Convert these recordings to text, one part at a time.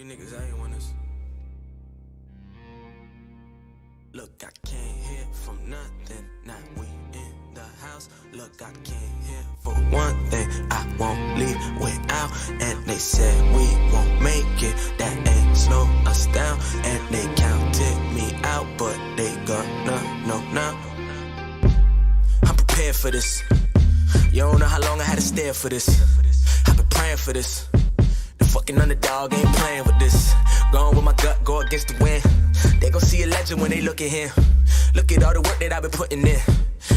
you niggas, I ain't want this. Look, I can't hear from nothing. Now we in the house. Look, I can't hear for one thing. I won't leave without. And they said we won't make it. That ain't slow us down. And they counted me out, but they gonna know now. I'm prepared for this. You don't know how long I had to stare for this. I've been praying for this. The fucking underdog ain't playing with this. Going with my gut, go against the wind. They gon' see a legend when they look at him. Look at all the work that I've been putting in.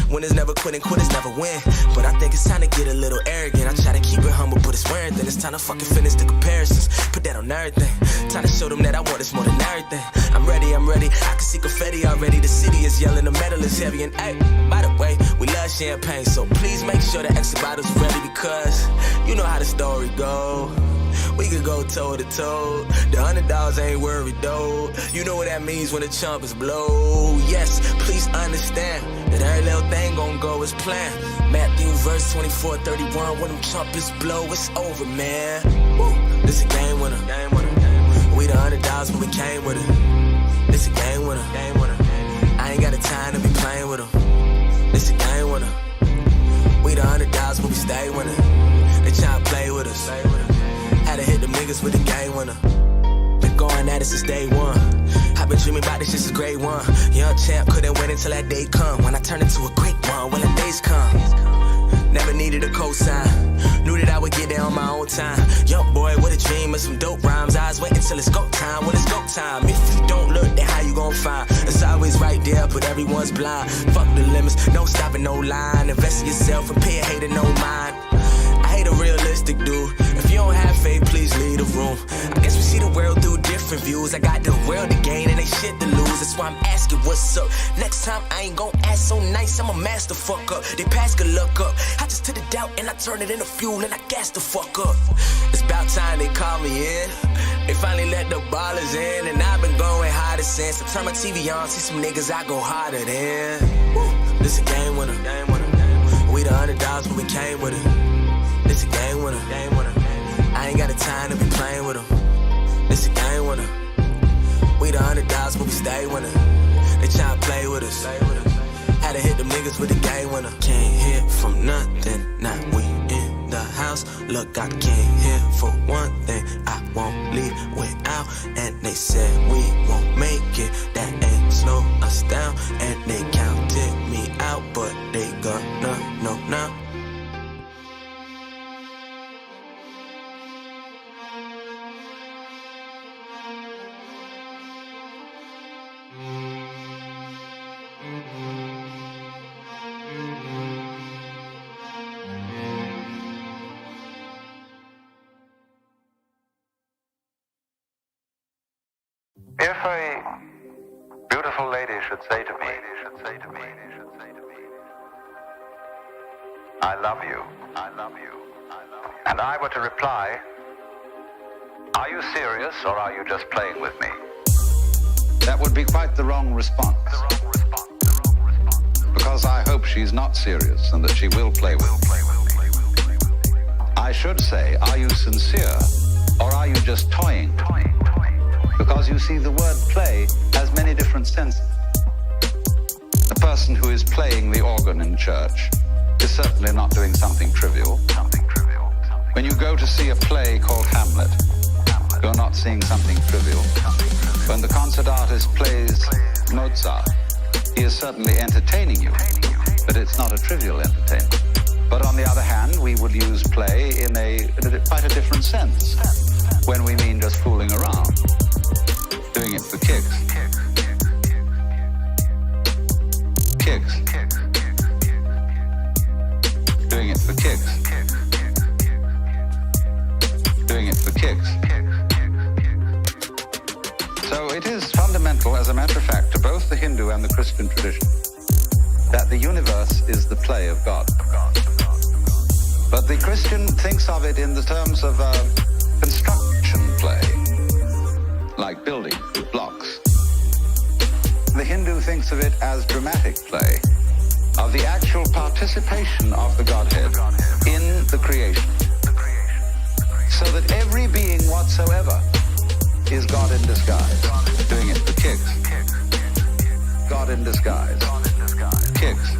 Winners never quit and quitters never win. But I think it's time to get a little arrogant. I try to keep it humble, but it's wearing thin. It's time to fucking finish the comparisons. Put that on everything. Time to show them that I want this more than everything. I'm ready. I can see confetti already. The city is yelling, the metal is heavy. And hey, by the way, we love champagne. So please make sure the extra bottle's ready. Because you know how the story go. We could go toe to toe. The underdogs ain't worried though. You know what that means when the trumpets blow. Yes, please understand that every little thing gon' go as planned. Matthew verse 24:31. When them trumpets blow, it's over, man. Woo. This a game winner. We the underdogs, but we came with it. This a game winner. I ain't got the time to be playing with them. This a game winner. We the underdogs, but we stay winning. They tryna play with us. Had to hit them niggas with the game winner. Been going at it since day one. I've been dreaming about this shit since grade one. Young champ couldn't wait until that day come. When I turn into a great one, when the days come. Never needed a cosign. Knew that I would get there on my own time. Young boy with a dream and some dope rhymes. I was waiting till it's go time. When it's go time. If you don't look, then how you gon' find? It's always right there, but everyone's blind. Fuck the limits, no stopping, no line. Invest in yourself and pay a hater no mind. I hate a realistic dude. If you don't have faith, please leave the room. I guess we see the world through different views. I got the world to gain and they shit to lose. That's why I'm asking what's up. Next time I ain't gon' ask so nice. I'm a master fuck up. They pass good luck up. I just took the doubt and I turned it into fuel and I gas the fuck up. It's about time they call me in. They finally let the ballers in. And I've been going harder since. I turn my TV on, see some niggas I go harder than. Woo. This a game winner. We the underdogs, but we came with it. This a game winner. I ain't got the time to be playing with them. This a game winner. We the underdogs, but we stay winning. They tryna play with us. Had to hit them niggas with the game winner. Can't hear from nothing. Now we in the house. Look, I can't hear for one thing. I won't leave without. And they said we won't make it. That ain't slow us down. And they counted me out, but they gonna know now. If a beautiful lady should say to me, I love you, and I were to reply, are you serious or are you just playing with me? That would be quite the wrong response. Because I hope she's not serious and that she will play with me. I should say, are you sincere or are you just toying? Because you see, the word play has many different senses. The person who is playing the organ in church is certainly not doing something trivial. When you go to see a play called Hamlet, you're not seeing something trivial. When the concert artist plays Mozart, he is certainly entertaining you, but it's not a trivial entertainment. But on the other hand, we would use play in quite a different sense, when we mean just fooling around. Doing it for kicks. Doing it for kicks. Doing it for kicks. So it is fundamental, as a matter of fact, to both the Hindu and the Christian tradition, that the universe is the play of God. But the Christian thinks of it in the terms of construction play, like building blocks. The Hindu thinks of it as dramatic play, of the actual participation of the Godhead in the creation, so that every being whatsoever is God in disguise, doing it for kicks. God in disguise, kicks.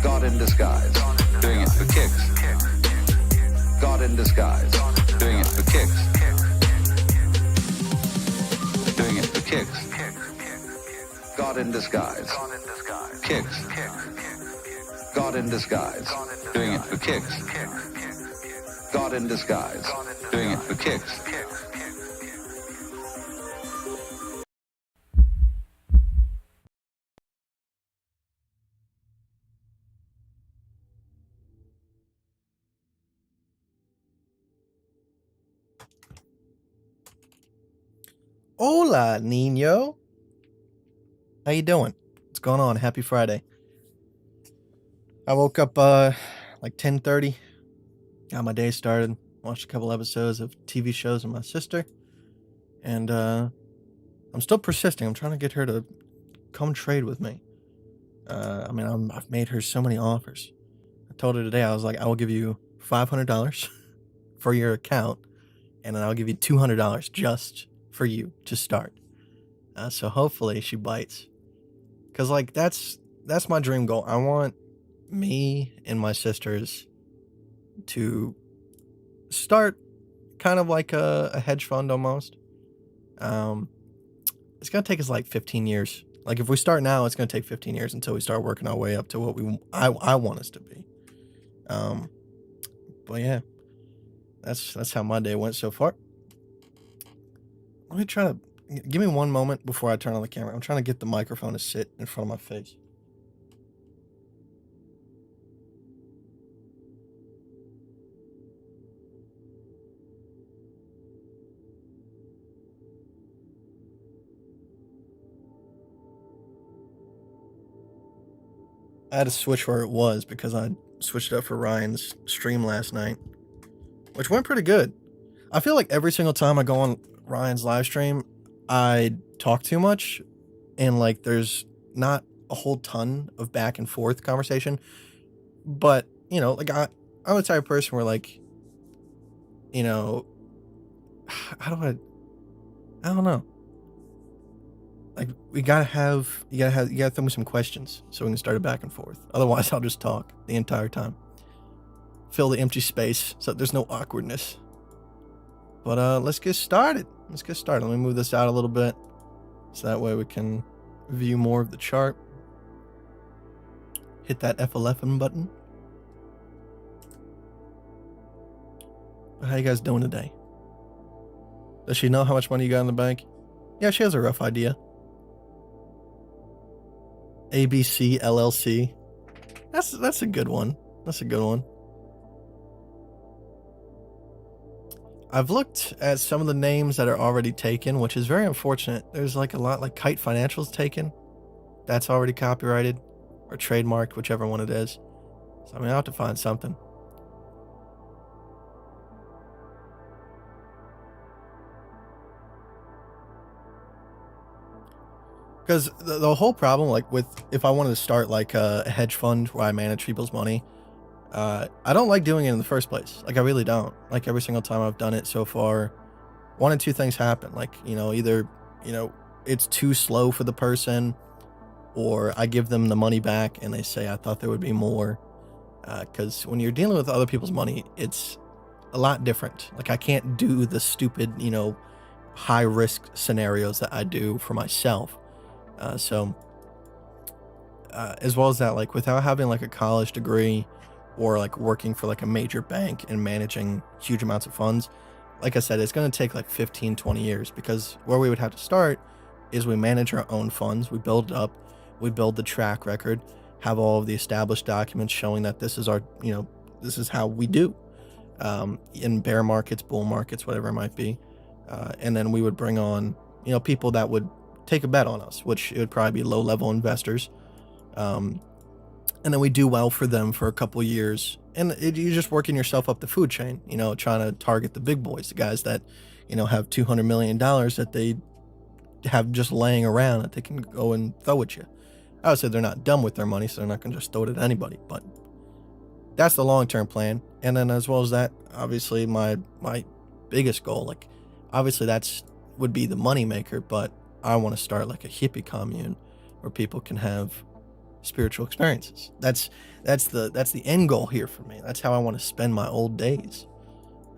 God in disguise, doing it for kicks. God in disguise, doing it for kicks. Doing it for kicks. God in disguise, kicks. God in disguise, doing it for kicks. God in disguise, doing it for kicks. Hola, Nino. How you doing? What's going on? Happy Friday. I woke up like 10:30. Got my day started. Watched a couple episodes of TV shows with my sister. And I'm still persisting. I'm trying to get her to come trade with me. I've made her so many offers. I told her today, I was like, I will give you $500 for your account, and then I'll give you $200 just for you to start. So hopefully she bites. Because, like, that's my dream goal. I want me and my sisters to start kind of like a hedge fund almost. It's going to take us like 15 years. Like, if we start now, it's going to take 15 years until we start working our way up to what I want us to be. But yeah, that's how my day went so far. Let me try to give me one moment before I turn on the camera. I'm trying to get the microphone to sit in front of my face. I had to switch where it was because I switched it up for Ryan's stream last night, which went pretty good. I feel like every single time I go on Ryan's live stream, I talk too much, and like there's not a whole ton of back and forth conversation. But you know, like I'm the type of person where, like, you know, I don't know. Like, you gotta throw me some questions so we can start it back and forth. Otherwise, I'll just talk the entire time. Fill the empty space so there's no awkwardness. But let's get started. Let me move this out a little bit so that way we can view more of the chart. Hit that F11 button. How you guys doing today? Does she know how much money you got in the bank? Yeah, she has a rough idea. ABC LLC. That's a good one. That's a good one. I've looked at some of the names that are already taken, which is very unfortunate. There's like a lot, like Kite Financial's taken. That's already copyrighted or trademarked, whichever one it is. So I have to find something. Because the whole problem, like, with if I wanted to start like a hedge fund where I manage people's money, I don't like doing it in the first place. Like, I really don't. Like, every single time I've done it so far, one of two things happen. Like, either, it's too slow for the person, or I give them the money back and they say, I thought there would be more. Because when you're dealing with other people's money, it's a lot different. Like, I can't do the stupid, high risk scenarios that I do for myself. As well as that, like, without having like a college degree or like working for like a major bank and managing huge amounts of funds, like I said, it's going to take like 15-20 years, because where we would have to start is we manage our own funds, we build it up, we build the track record, have all of the established documents showing that this is our, this is how we do in bear markets, bull markets, whatever it might be. And then we would bring on, people that would take a bet on us, which it would probably be low-level investors. And then we do well for them for a couple years. And you're just working yourself up the food chain, trying to target the big boys, the guys that, have $200 million that they have just laying around that they can go and throw at you. I would say they're not dumb with their money, so they're not going to just throw it at anybody. But that's the long-term plan. And then as well as that, obviously my biggest goal, like, Obviously, would be the moneymaker, but I want to start like a hippie commune where people can have spiritual experiences. That's the end goal here for me. That's how I want to spend my old days.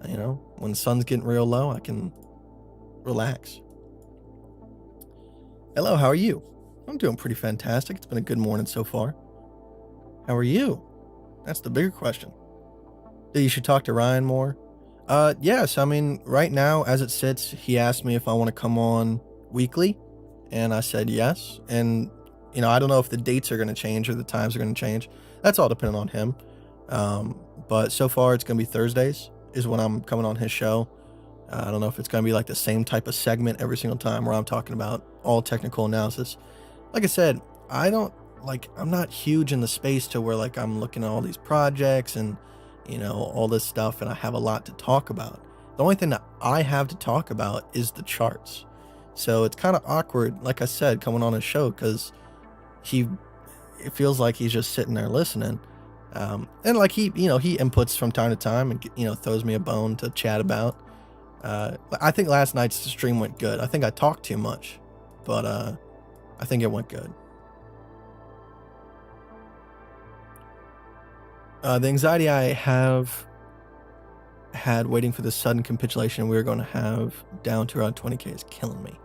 You know, when the sun's getting real low, I can relax. Hello, how are you? I'm doing pretty fantastic. It's been a good morning so far. How are you? That's the bigger question. You should talk to Ryan more. Yes, I mean, right now, as it sits, he asked me if I want to come on weekly, and I said yes. And, you know, I don't know if the dates are going to change or the times are going to change. That's all dependent on him. But so far, it's going to be Thursdays is when I'm coming on his show. I don't know if it's going to be like the same type of segment every single time where I'm talking about all technical analysis. Like I said, I'm not huge in the space to where like I'm looking at all these projects and, you know, all this stuff, and I have a lot to talk about. The only thing that I have to talk about is the charts. So it's kind of awkward, like I said, coming on his show, because it feels like he's just sitting there listening. And like he inputs from time to time and, you know, throws me a bone to chat about. I think last night's stream went good. I think I talked too much, but I think it went good. The anxiety I have had waiting for the sudden capitulation we were going to have down to around 20K is killing me.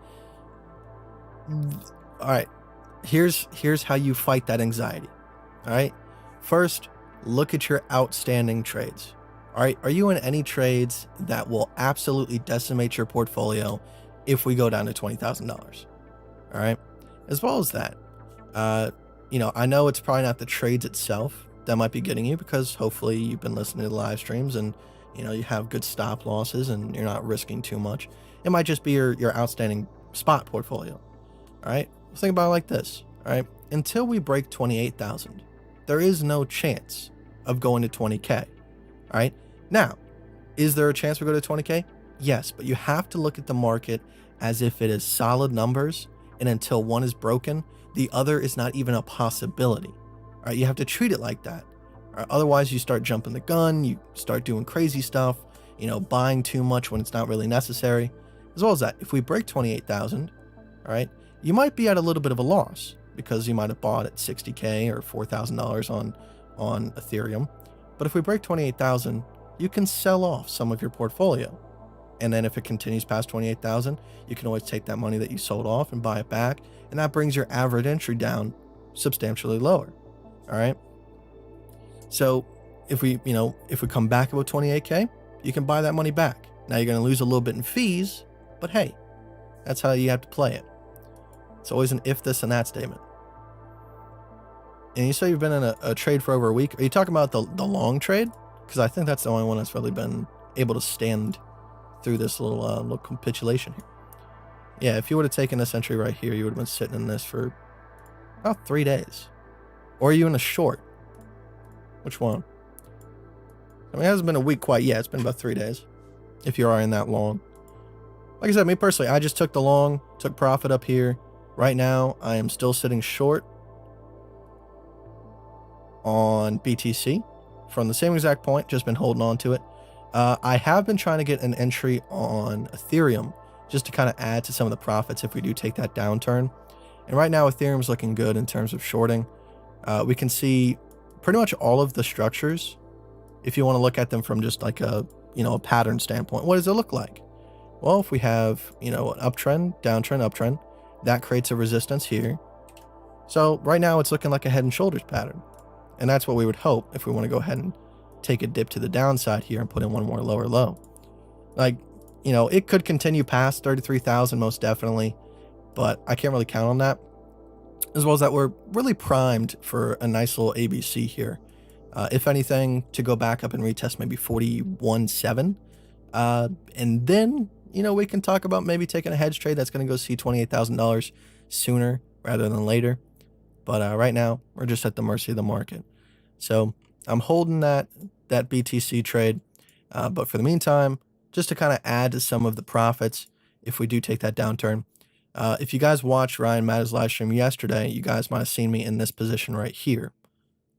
All right, here's how you fight that anxiety. All right, first, look at your outstanding trades. All right, are you in any trades that will absolutely decimate your portfolio if we go down to $20,000? All right, as well as that, you know, I know it's probably not the trades itself that might be getting you, because hopefully you've been listening to the live streams and, you know, you have good stop losses and you're not risking too much. It might just be your outstanding spot portfolio. All right, think about it like this. All right, until we break 28,000, there is no chance of going to 20K. All right, now, is there a chance we go to 20K? Yes, but you have to look at the market as if it is solid numbers, and until one is broken, the other is not even a possibility. All right, you have to treat it like that. All right, otherwise, you start jumping the gun, you start doing crazy stuff, you know, buying too much when it's not really necessary. As well as that, if we break 28,000, all right, you might be at a little bit of a loss because you might have bought at 60K or $4,000 on Ethereum. But if we break 28,000, you can sell off some of your portfolio. And then if it continues past 28,000, you can always take that money that you sold off and buy it back. And that brings your average entry down substantially lower. All right. So if we come back about 28K, you can buy that money back. Now you're going to lose a little bit in fees, but hey, that's how you have to play it. It's always an if this and that statement. And you say you've been in a trade for over a week. Are you talking about the long trade? Because I think that's the only one that's really been able to stand through this little capitulation here. Yeah, if you would have taken this entry right here, you would have been sitting in this for about 3 days. Or are you in a short? Which one? I mean, it hasn't been a week quite yet. It's been about 3 days. If you are in that long. Like I said, me personally, I just took the long, took profit up here. Right now, I am still sitting short on BTC from the same exact point, just been holding on to it. I have been trying to get an entry on Ethereum just to kind of add to some of the profits if we do take that downturn. And right now, Ethereum's looking good in terms of shorting. We can see pretty much all of the structures. If you want to look at them from just like a pattern standpoint, what does it look like? Well, if we have, an uptrend, downtrend, uptrend, that creates a resistance here. So right now it's looking like a head and shoulders pattern. And that's what we would hope if we want to go ahead and take a dip to the downside here and put in one more lower low. Like, it could continue past 33,000 most definitely, but I can't really count on that. As well as that, we're really primed for a nice little ABC here. If anything, to go back up and retest maybe 41.7. And then, we can talk about maybe taking a hedge trade that's going to go see $28,000 sooner rather than later. But right now, we're just at the mercy of the market. So I'm holding that BTC trade. But for the meantime, just to kind of add to some of the profits, if we do take that downturn. If you guys watched Ryan Matta's live stream yesterday, you guys might have seen me in this position right here.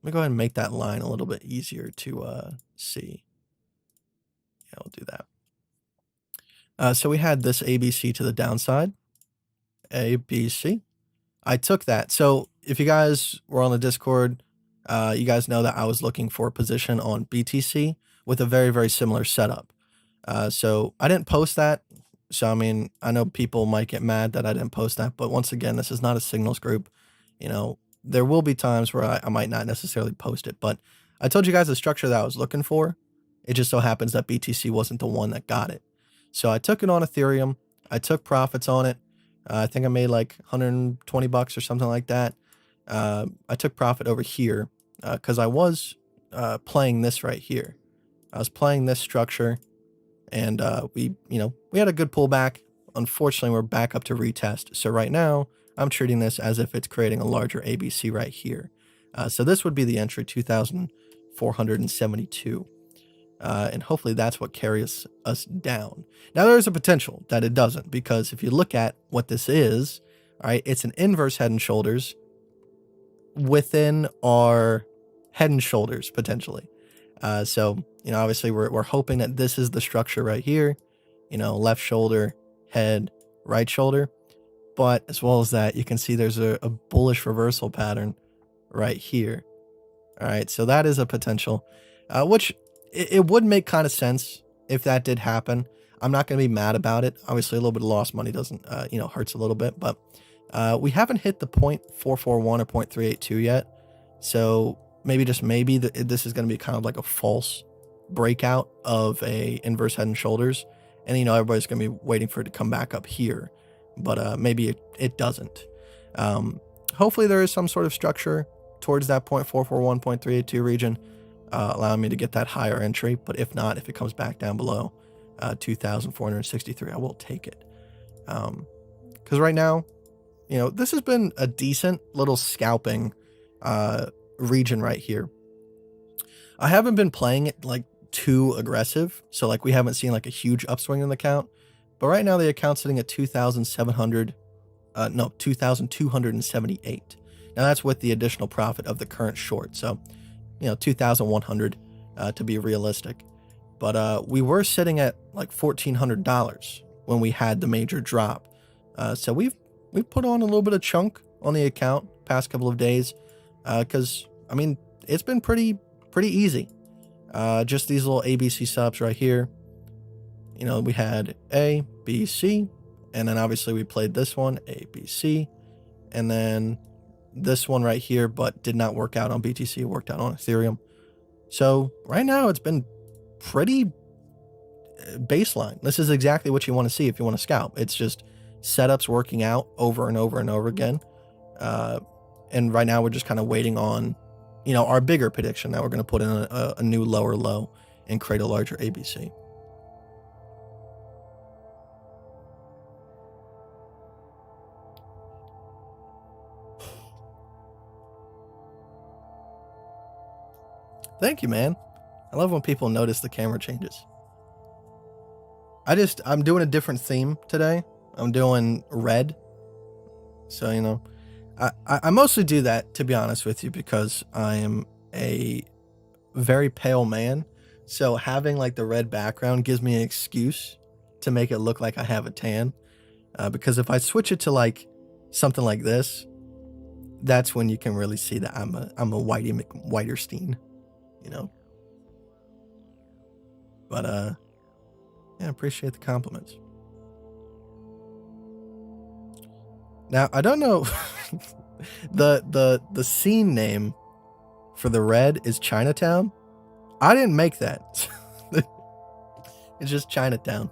Let me go ahead and make that line a little bit easier to see. Yeah, we'll do that. So we had this ABC to the downside, ABC. I took that. So if you guys were on the Discord, you guys know that I was looking for a position on BTC with a very, very similar setup. So I didn't post that. So, I mean, I know people might get mad that I didn't post that, but once again, this is not a signals group. You know, there will be times where I might not necessarily post it, but I told you guys the structure that I was looking for. It just so happens that BTC wasn't the one that got it. So I took it on Ethereum. I took profits on it. I think I made like 120 bucks or something like that. I took profit over here because I was playing this right here. I was playing this structure, and we had a good pullback. Unfortunately, we're back up to retest. So right now, I'm treating this as if it's creating a larger ABC right here. So this would be the entry 2,472. And hopefully that's what carries us down. Now there's a potential that it doesn't, because if you look at what this is, all right, it's an inverse head and shoulders within our head and shoulders potentially. So, obviously we're hoping that this is the structure right here, left shoulder, head, right shoulder. But as well as that, you can see there's a bullish reversal pattern right here. All right, so that is a potential, which it would make kind of sense if that did happen. I'm not going to be mad about it. Obviously, a little bit of lost money doesn't, hurts a little bit, but we haven't hit the 0.441 or 0.382 yet. So maybe, just maybe, this is going to be kind of like a false breakout of a inverse head and shoulders. And, everybody's going to be waiting for it to come back up here, but maybe it doesn't. Hopefully there is some sort of structure towards that 0.441, 0.382 region, allowing me to get that higher entry. But if not, if it comes back down below 2,463, I will take it. Because right now, this has been a decent little scalping region right here. I haven't been playing it like too aggressive, so like we haven't seen like a huge upswing in the account. But right now the account's sitting at 2,278. Now that's with the additional profit of the current short. So, 2,100 to be realistic. But we were sitting at like $1,400 when we had the major drop. So we've put on a little bit of chunk on the account past couple of days, because I mean it's been pretty easy. Just these little ABC subs right here. We had A, B, C, and then obviously we played this one, A, B, C, and then this one right here, but did not work out on BTC, it worked out on Ethereum. So right now it's been pretty baseline. This is exactly what you want to see if you want to scalp. It's just setups working out over and over and over again. And right now we're just kind of waiting on, our bigger prediction that we're going to put in a new lower low and create a larger ABC. Thank you, man. I love when people notice the camera changes. I'm doing a different theme today. I'm doing red. So, I mostly do that, to be honest with you, because I am a very pale man. So having like the red background gives me an excuse to make it look like I have a tan. Because if I switch it to like something like this, that's when you can really see that I'm a Whitey McWhiterstein. But yeah, appreciate the compliments. Now I don't know. the scene name for the red is Chinatown. I didn't make that. It's just Chinatown.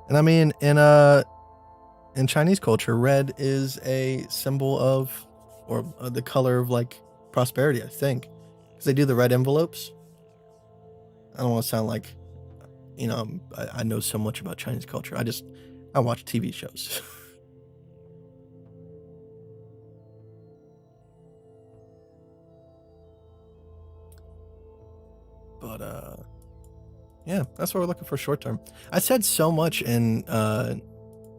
And I mean, in Chinese culture, red is a symbol of, or the color of like prosperity, I think, because they do the red envelopes. I don't want to sound like, I know so much about Chinese culture. I watch TV shows. But yeah, that's what we're looking for short term. I said so much in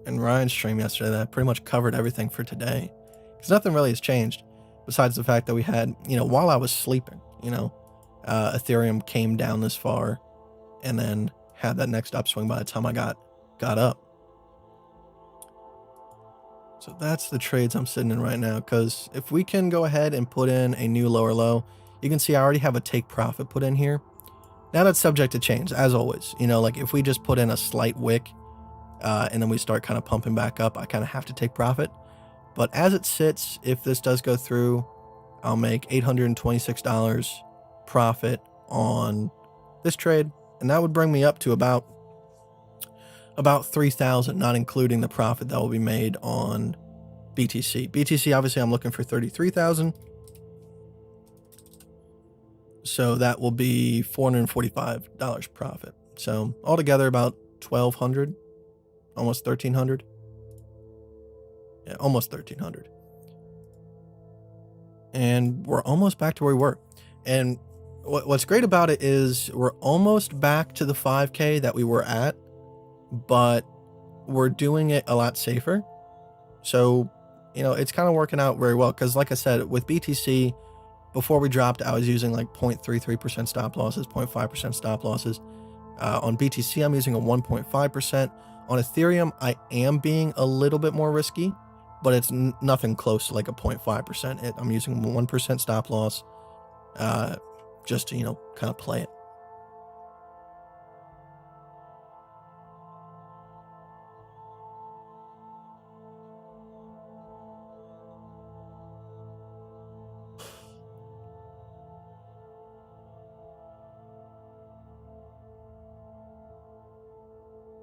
Ryan's stream yesterday that I pretty much covered everything for today, because nothing really has changed besides the fact that we had, while I was sleeping, Ethereum came down this far and then had that next upswing by the time I got up. So that's the trades I'm sitting in right now, because if we can go ahead and put in a new lower low, you can see I already have a take profit put in here. Now that's subject to change, as always. You know, like if we just put in a slight wick and then we start kind of pumping back up, I kind of have to take profit. But as it sits, if this does go through, I'll make $826 profit on this trade, and that would bring me up to about 3,000, not including the profit that will be made on BTC. BTC, obviously, I'm looking for 33,000. So that will be $445 profit. So altogether about 1,200, almost 1,300. Yeah, almost 1,300. And we're almost back to where we were. And what's great about it is we're almost back to the 5K that we were at, but we're doing it a lot safer. So, you know, it's kind of working out very well, because like I said, with BTC, before we dropped, I was using like 0.33% stop losses, 0.5% stop losses. On BTC, I'm using a 1.5%. On Ethereum, I am being a little bit more risky, but it's nothing close to like a 0.5%. I'm using 1% stop loss just to, you know, kind of play it.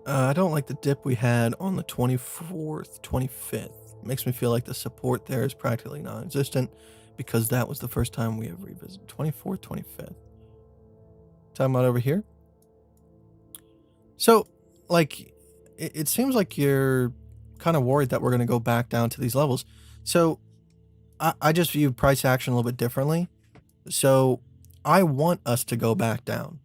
I don't like the dip we had on the 24th, 25th. Makes me feel like the support there is practically non-existent, because that was the first time we have revisited. 24th, 25th. Talking about over here. So, like, it seems like you're kind of worried that we're going to go back down to these levels. So, I just view price action a little bit differently. So, I want us to go back down.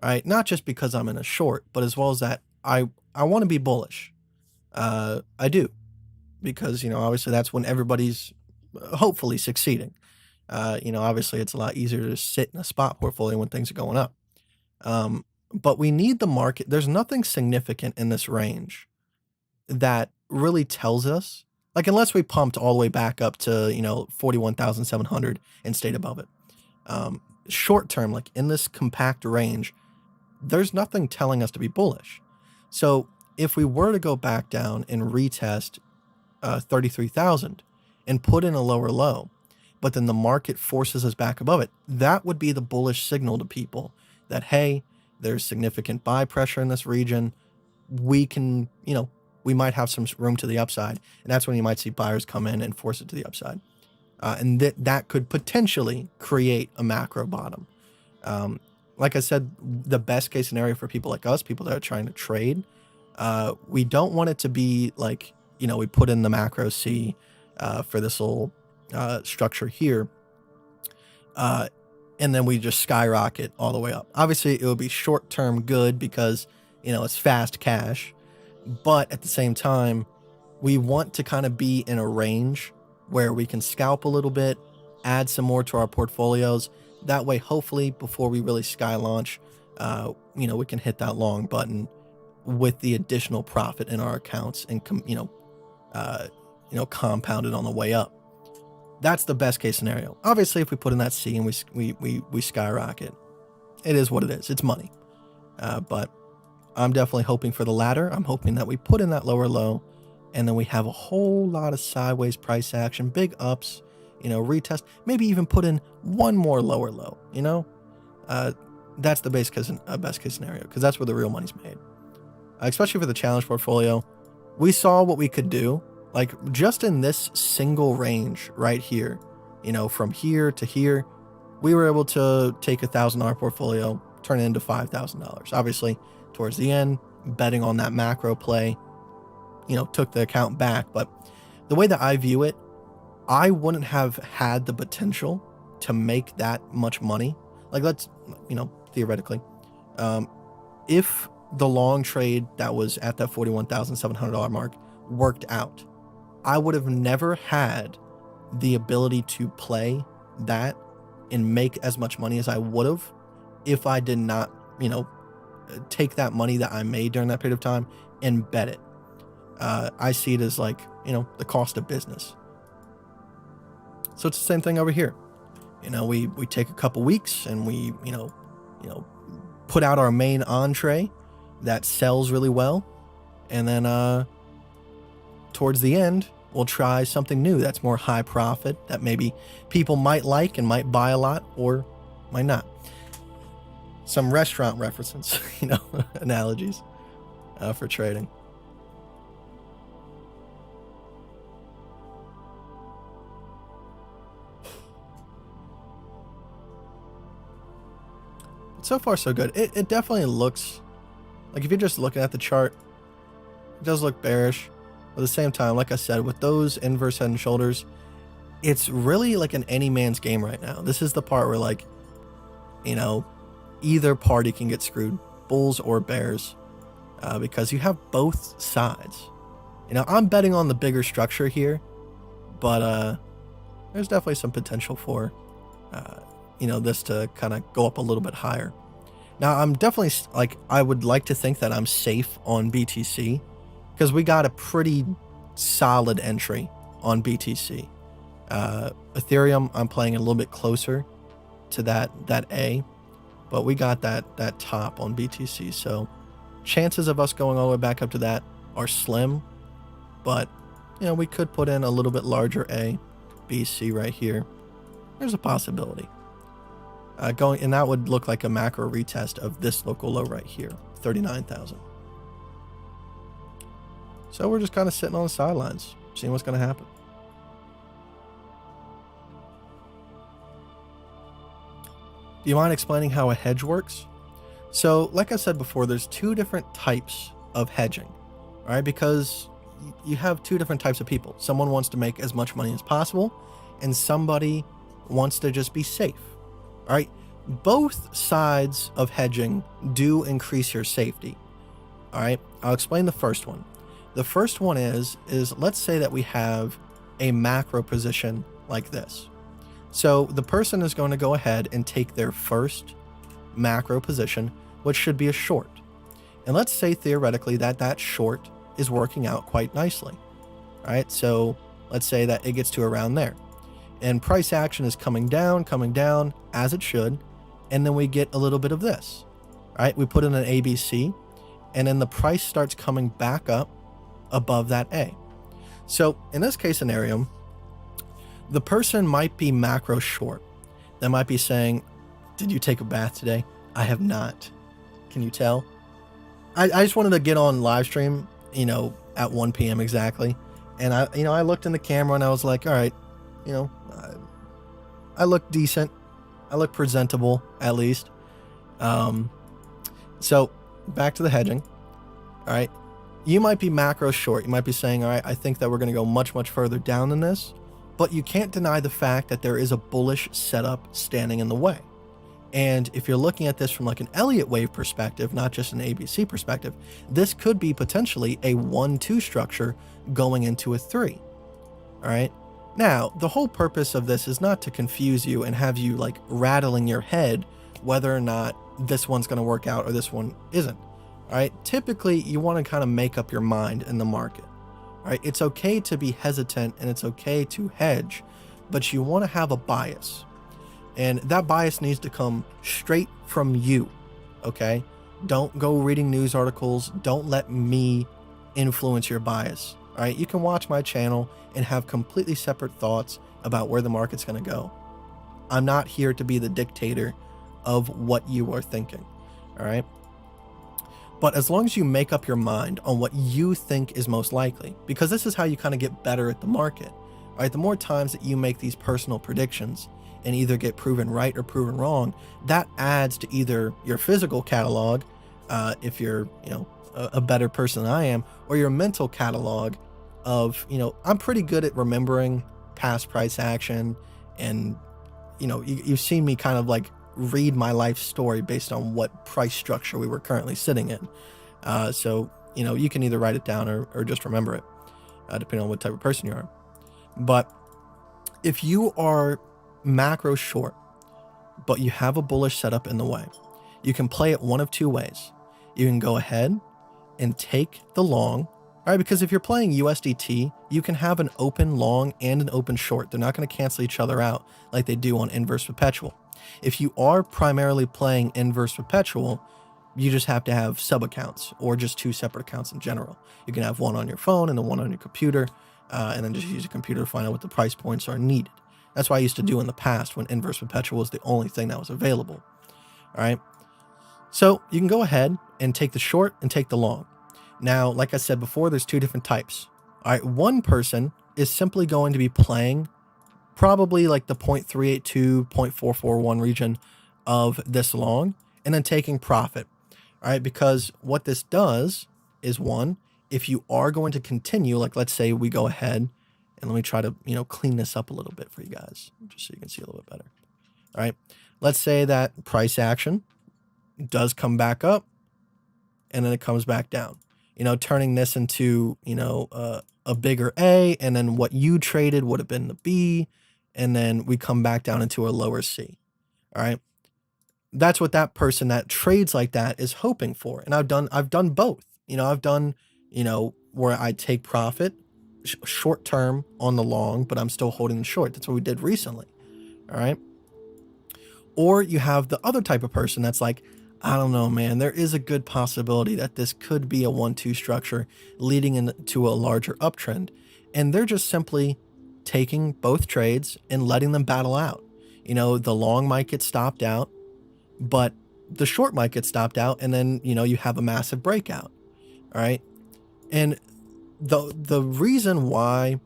Right? Not just because I'm in a short, but as well as that I want to be bullish. I do, because, you know, obviously that's when everybody's hopefully succeeding. You know, obviously it's a lot easier to sit in a spot portfolio when things are going up. But we need the market. There's nothing significant in this range that really tells us, like, unless we pumped all the way back up to, you know, 41,700 and stayed above it. Short term, like in this compact range, there's nothing telling us to be bullish. So if we were to go back down and retest 33,000 and put in a lower low, but then the market forces us back above it, that would be the bullish signal to people that, hey, there's significant buy pressure in this region. We can, you know, we might have some room to the upside. And that's when you might see buyers come in and force it to the upside. And that could potentially create a macro bottom. Like I said, the best case scenario for people like us, people that are trying to trade, we don't want it to be like, you know, we put in the macro C for this little structure here, and then we just skyrocket all the way up. Obviously, it would be short-term good because, you know, it's fast cash. But at the same time, we want to kind of be in a range where we can scalp a little bit, add some more to our portfolios. That way, hopefully, before we really sky launch, you know, we can hit that long button with the additional profit in our accounts and, compounded on the way up. That's the best case scenario. Obviously, if we put in that C and we skyrocket, it is what it is. It's money. But I'm definitely hoping for the latter. I'm hoping that we put in that lower low, and then we have a whole lot of sideways price action, big ups, you know, retest, maybe even put in one more lower low, you know? That's the best case scenario, because that's where the real money's made. Especially for the challenge portfolio, we saw what we could do, like just in this single range right here, you know, from here to here, we were able to take $1,000 portfolio, turn it into $5,000. Obviously, towards the end, betting on that macro play, you know, took the account back. But the way that I view it, I wouldn't have had the potential to make that much money. Like, let's, you know, theoretically, if the long trade that was at that $41,700 mark worked out, I would have never had the ability to play that and make as much money as I would have if I did not, you know, take that money that I made during that period of time and bet it. I see it as like, the cost of business. So it's the same thing over here. We take a couple weeks and we, put out our main entree that sells really well. And then towards the end, we'll try something new that's more high profit that maybe people might like and might buy a lot or might not. Some restaurant references, analogies for trading. So far, so good. It definitely looks like, if you're just looking at the chart, it does look bearish. But at the same time, like I said, with those inverse head and shoulders, it's really like an any man's game right now. This is the part where, like, either party can get screwed, bulls or bears, because you have both sides. I'm betting on the bigger structure here, but there's definitely some potential for this to kind of go up a little bit higher. Now, I'm definitely, I would like to think that I'm safe on BTC because we got a pretty solid entry on BTC. Ethereum, I'm playing a little bit closer to that A, but we got that top on BTC. So chances of us going all the way back up to that are slim, but we could put in a little bit larger A, BC right here. There's a possibility. And that would look like a macro retest of this local low right here, 39,000. So we're just kind of sitting on the sidelines, seeing what's going to happen. Do you mind explaining how a hedge works? So, like I said before, there's two different types of hedging, all right? Because you have two different types of people. Someone wants to make as much money as possible, and somebody wants to just be safe. All right, both sides of hedging do increase your safety. All right, I'll explain the first one. The first one is let's say that we have a macro position like this. So the person is going to go ahead and take their first macro position, which should be a short. And let's say theoretically that short is working out quite nicely. All right, so let's say that it gets to around there. And price action is coming down as it should. And then we get a little bit of this, all right? We put in an ABC and then the price starts coming back up above that A. So in this case scenario, the person might be macro short. They might be saying, did you take a bath today? I have not. Can you tell? I just wanted to get on live stream, at 1 p.m. exactly. And I looked in the camera and I was like, all right, I look decent. I look presentable, at least. So back to the hedging. All right. You might be macro short. You might be saying, all right, I think that we're going to go much, much further down than this. But you can't deny the fact that there is a bullish setup standing in the way. And if you're looking at this from like an Elliott wave perspective, not just an ABC perspective, this could be potentially a 1-2 structure going into a 3. All right. Now, the whole purpose of this is not to confuse you and have you like rattling your head whether or not this one's going to work out or this one isn't. All right. Typically, you want to kind of make up your mind in the market. All right. It's okay to be hesitant and it's okay to hedge, but you want to have a bias. And that bias needs to come straight from you. Okay. Don't go reading news articles. Don't let me influence your bias. All right. You can watch my channel and have completely separate thoughts about where the market's going to go. I'm not here to be the dictator of what you are thinking. All right. But as long as you make up your mind on what you think is most likely, because this is how you kind of get better at the market. All right. The more times that you make these personal predictions and either get proven right or proven wrong, that adds to either your physical catalog, if you're, a better person than I am, or your mental catalog of, I'm pretty good at remembering past price action. And, you've seen me kind of like read my life story based on what price structure we were currently sitting in. So, you can either write it down or just remember it, depending on what type of person you are. But if you are macro short, but you have a bullish setup in the way, you can play it one of two ways. you can go ahead and take the long. All right, because if you're playing USDT, you can have an open long and an open short. They're not going to cancel each other out like they do on inverse perpetual. If you are primarily playing inverse perpetual, you just have to have sub accounts or just 2 separate accounts in general. You can have one on your phone and then one on your computer, and then just use your computer to find out what the price points are needed. That's what I used to do in the past when inverse perpetual was the only thing that was available. All right. So you can go ahead and take the short and take the long. Now, like I said before, there's 2 different types. All right. One person is simply going to be playing probably like the 0.382, 0.441 region of this long and then taking profit. All right. Because what this does is, one, if you are going to continue, like let's say we go ahead and let me try to, clean this up a little bit for you guys, just so you can see a little bit better. All right. Let's say that price action does come back up and then it comes back down, turning this into, a bigger A, and then what you traded would have been the B, and then we come back down into a lower C. All right. That's what that person that trades like that is hoping for. And I've done both. I've done, where I take profit short term on the long, but I'm still holding the short. That's what we did recently. All right. Or you have the other type of person that's like, I don't know, man, there is a good possibility that this could be a 1-2 structure leading into a larger uptrend. And they're just simply taking both trades and letting them battle out. The long might get stopped out, but the short might get stopped out. And then, you have a massive breakout. All right. And the reason why,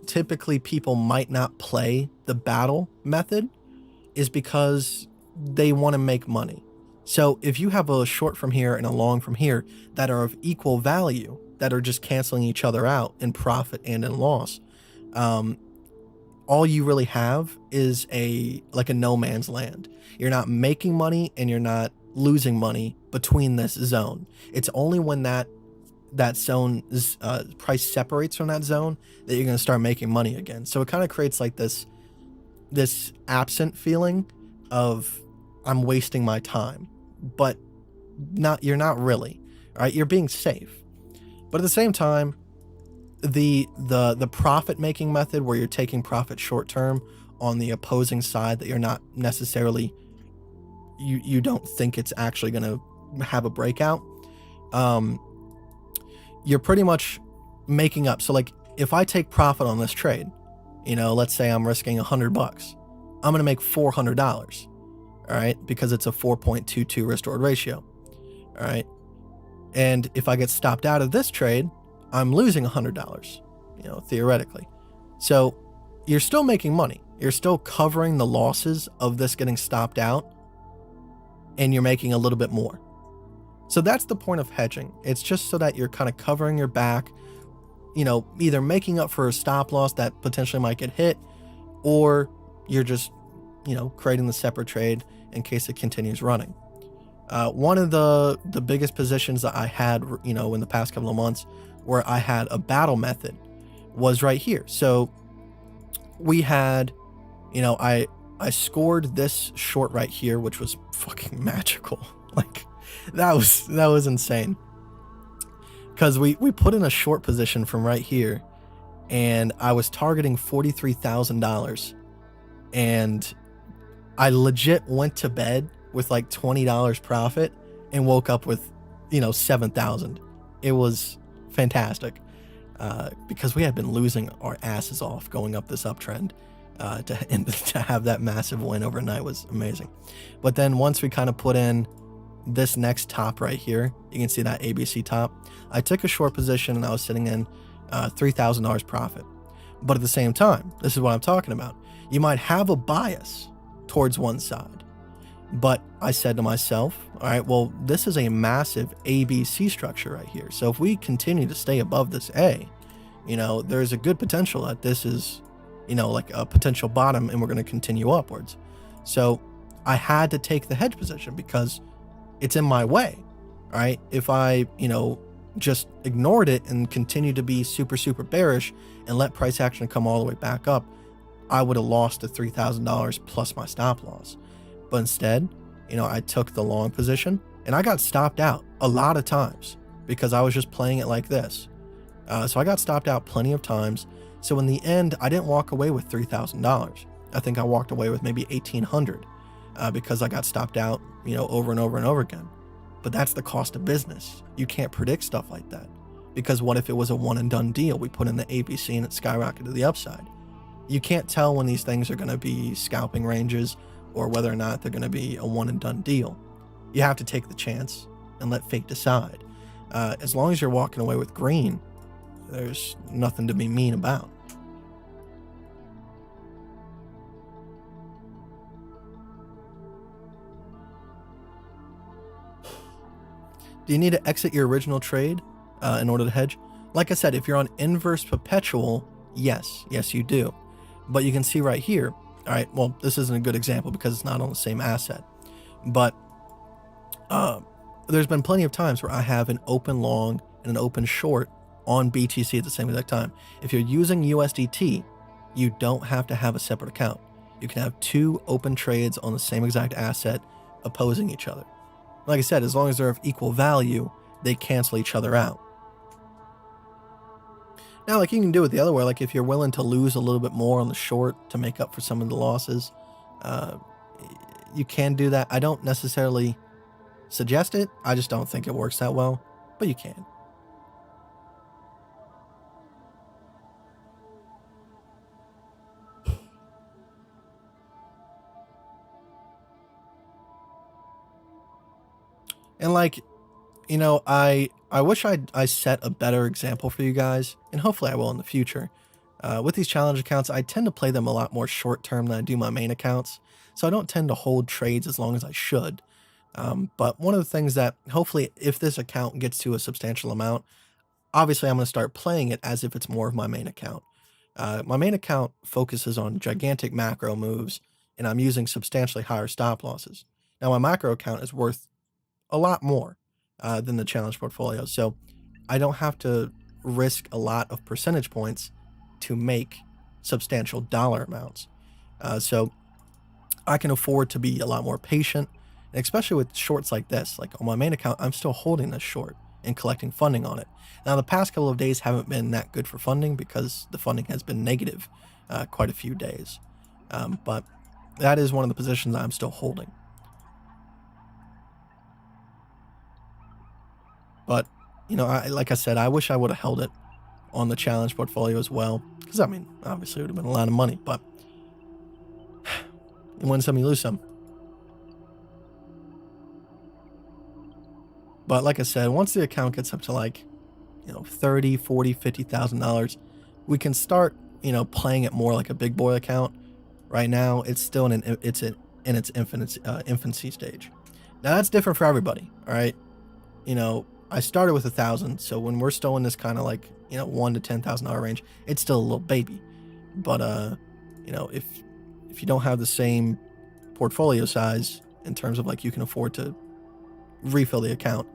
typically people might not play the battle method is because they want to make money. So if you have a short from here and a long from here that are of equal value, that are just canceling each other out in profit and in loss, all you really have is a no man's land. You're not making money and you're not losing money between this zone. It's only when that zone's price separates from that zone that you're going to start making money again. So it kind of creates like this absent feeling of I'm wasting my time, but you're not really. All right, you're being safe. But at the same time, the profit making method where you're taking profit short term on the opposing side that you're not necessarily, you don't think it's actually going to have a breakout, you're pretty much making up. So like if I take profit on this trade, let's say I'm risking $100, I'm going to make $400. All right. Because it's a 4.22 risk reward ratio. All right. And if I get stopped out of this trade, I'm losing $100, theoretically. So you're still making money. You're still covering the losses of this getting stopped out, and you're making a little bit more. So that's the point of hedging. It's just so that you're kind of covering your back, either making up for a stop loss that potentially might get hit, or you're just, creating the separate trade in case it continues running. One of the biggest positions that I had, in the past couple of months where I had a battle method was right here. So we had, I scored this short right here, which was fucking magical. Like that was insane. Cause we put in a short position from right here and I was targeting $43,000 and I legit went to bed with like $20 profit and woke up with, 7,000. It was fantastic. Because we had been losing our asses off going up this uptrend, to have that massive win overnight was amazing. But then once we kind of put in this next top right here, you can see that ABC top. I took a short position and I was sitting in $3,000 profit. But at the same time, this is what I'm talking about. You might have a bias towards one side, but I said to myself, all right, well, this is a massive ABC structure right here. So if we continue to stay above this A, there's a good potential that this is, like a potential bottom and we're going to continue upwards. So I had to take the hedge position because it's in my way, right? If I, just ignored it and continued to be super, super bearish and let price action come all the way back up, I would have lost the $3,000 plus my stop loss. But instead, I took the long position And I got stopped out a lot of times because I was just playing it like this. So I got stopped out plenty of times. So in the end, I didn't walk away with $3,000. I think I walked away with maybe $1,800 because I got stopped out, over and over and over again. But that's the cost of business. You can't predict stuff like that. Because what if it was a one and done deal? We put in the ABC and it skyrocketed to the upside. You can't tell when these things are going to be scalping ranges or whether or not they're going to be a one and done deal. You have to take the chance and let fate decide. As long as you're walking away with green, there's nothing to be mean about. Do you need to exit your original trade in order to hedge? Like I said, if you're on inverse perpetual, yes you do. But you can see right here, all right, well, this isn't a good example because it's not on the same asset. But there's been plenty of times where I have an open long and an open short on BTC at the same exact time. If you're using USDT, you don't have to have a separate account. You can have two open trades on the same exact asset opposing each other. Like I said, as long as they're of equal value, they cancel each other out. Now, like you can do it the other way, like if you're willing to lose a little bit more on the short to make up for some of the losses, you can do that. I don't necessarily suggest it. I just don't think it works that well, but you can. And like, I wish I set a better example for you guys, and hopefully I will in the future. With these challenge accounts, I tend to play them a lot more short term than I do my main accounts, so I don't tend to hold trades as long as I should. But one of the things that hopefully if this account gets to a substantial amount, obviously I'm going to start playing it as if it's more of my main account. My main account focuses on gigantic macro moves, and I'm using substantially higher stop losses. Now my macro account is worth a lot more than the challenge portfolio. So I don't have to risk a lot of percentage points to make substantial dollar amounts. So I can afford to be a lot more patient, and especially with shorts like this. Like on my main account, I'm still holding this short and collecting funding on it. Now the past couple of days haven't been that good for funding because the funding has been negative quite a few days. But that is one of the positions I'm still holding. But, like I said, I wish I would have held it on the challenge portfolio as well. Because, obviously it would have been a lot of money. But you win some, you lose some. But like I said, once the account gets up to like, $30,000, $40,000, $50,000, we can start, playing it more like a big boy account. Right now, it's still in its infancy stage. Now, that's different for everybody, all right? I started with 1,000, so when we're still in this kind of like, $1,000 to $10,000 range, it's still a little baby. But, if you don't have the same portfolio size in terms of like you can afford to refill the account,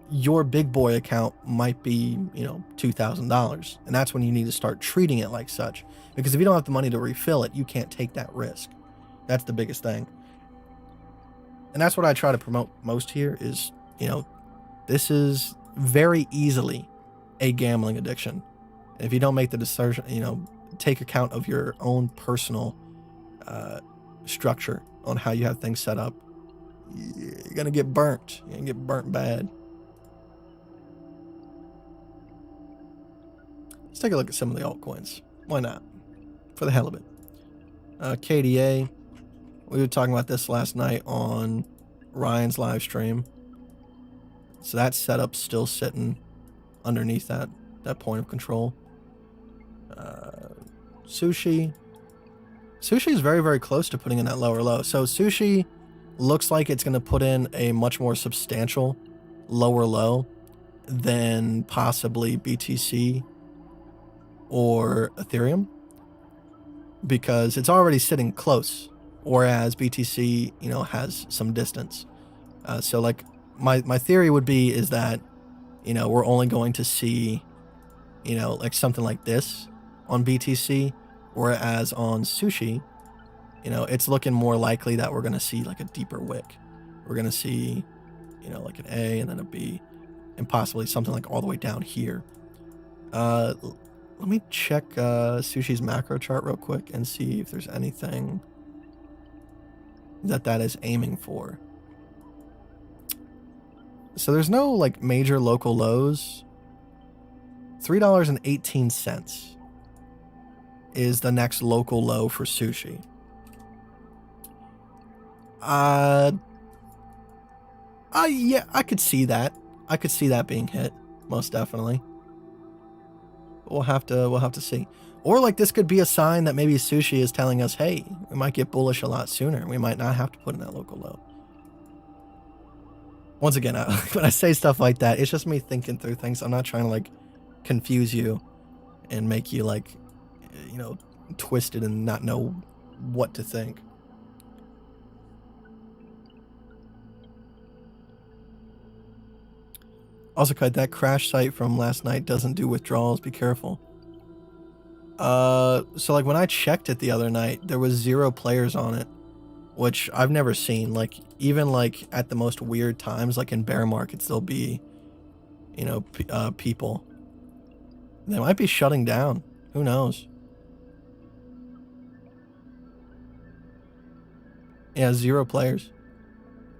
your big boy account might be, $2,000. And that's when you need to start treating it like such. Because if you don't have the money to refill it, you can't take that risk. That's the biggest thing. And that's what I try to promote most here is, this is very easily a gambling addiction. If you don't make the decision, take account of your own personal structure on how you have things set up, you're going to get burnt. You're going to get burnt bad. Let's take a look at some of the altcoins. Why not? For the hell of it. KDA. We were talking about this last night on Ryan's live stream. So that setup's still sitting underneath that point of control. Sushi. Sushi is very, very close to putting in that lower low. So Sushi looks like it's going to put in a much more substantial lower low than possibly BTC or Ethereum, because it's already sitting close, whereas BTC, has some distance. So like my theory would be is that, we're only going to see, like something like this on BTC, whereas on Sushi, it's looking more likely that we're going to see like a deeper wick. We're going to see, you know, like an A and then a B, and possibly something like all the way down here. Let me check Sushi's macro chart real quick and see if there's anything that is aiming for. So there's no like major local lows. $3.18 is the next local low for sushi. Yeah, I could see that. I could see that being hit, most definitely. We'll have to see. Or like this could be a sign that maybe sushi is telling us, hey, we might get bullish a lot sooner. We might not have to put in that local low. Once again, when I say stuff like that, it's just me thinking through things. I'm not trying to like confuse you and make you like, you know, twisted and not know what to think. Also, Kite, that crash site from last night doesn't do withdrawals. Be careful. So like when I checked it the other night, there was 0 players on it, which I've never seen. Like even like at the most weird times, like in bear markets, there'll be, you know, people. They might be shutting down. Who knows? Yeah, 0 players.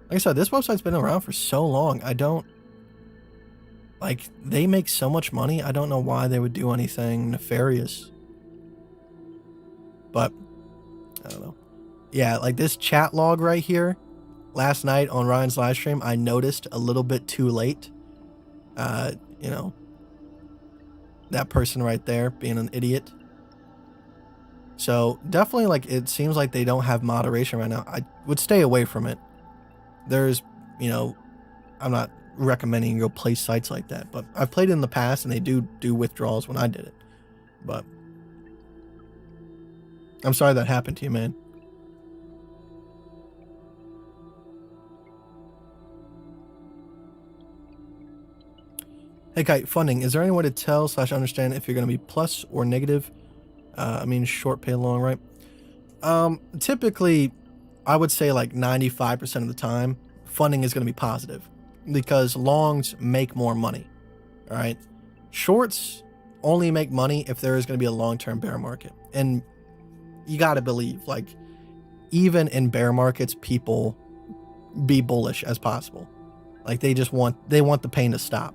Like I said, this website's been around for so long. I don't... Like, they make so much money, I don't know why they would do anything nefarious. But, I don't know. Yeah, like this chat log right here, last night on Ryan's live stream, I noticed a little bit too late. You know, that person right there being an idiot. So, definitely, like, it seems like they don't have moderation right now. I would stay away from it. There's, you know, I'm not recommending you go play sites like that, but I've played in the past and they do withdrawals when I did it. But I'm sorry that happened to you, man. Hey Kite, funding, is there any way to tell / understand if you're going to be plus or negative? I mean short pay long, right? Typically I would say like 95% of the time funding is going to be positive because longs make more money. All right, shorts only make money if there is going to be a long-term bear market. And you got to believe, like, even in bear markets, people be bullish as possible. Like they want the pain to stop.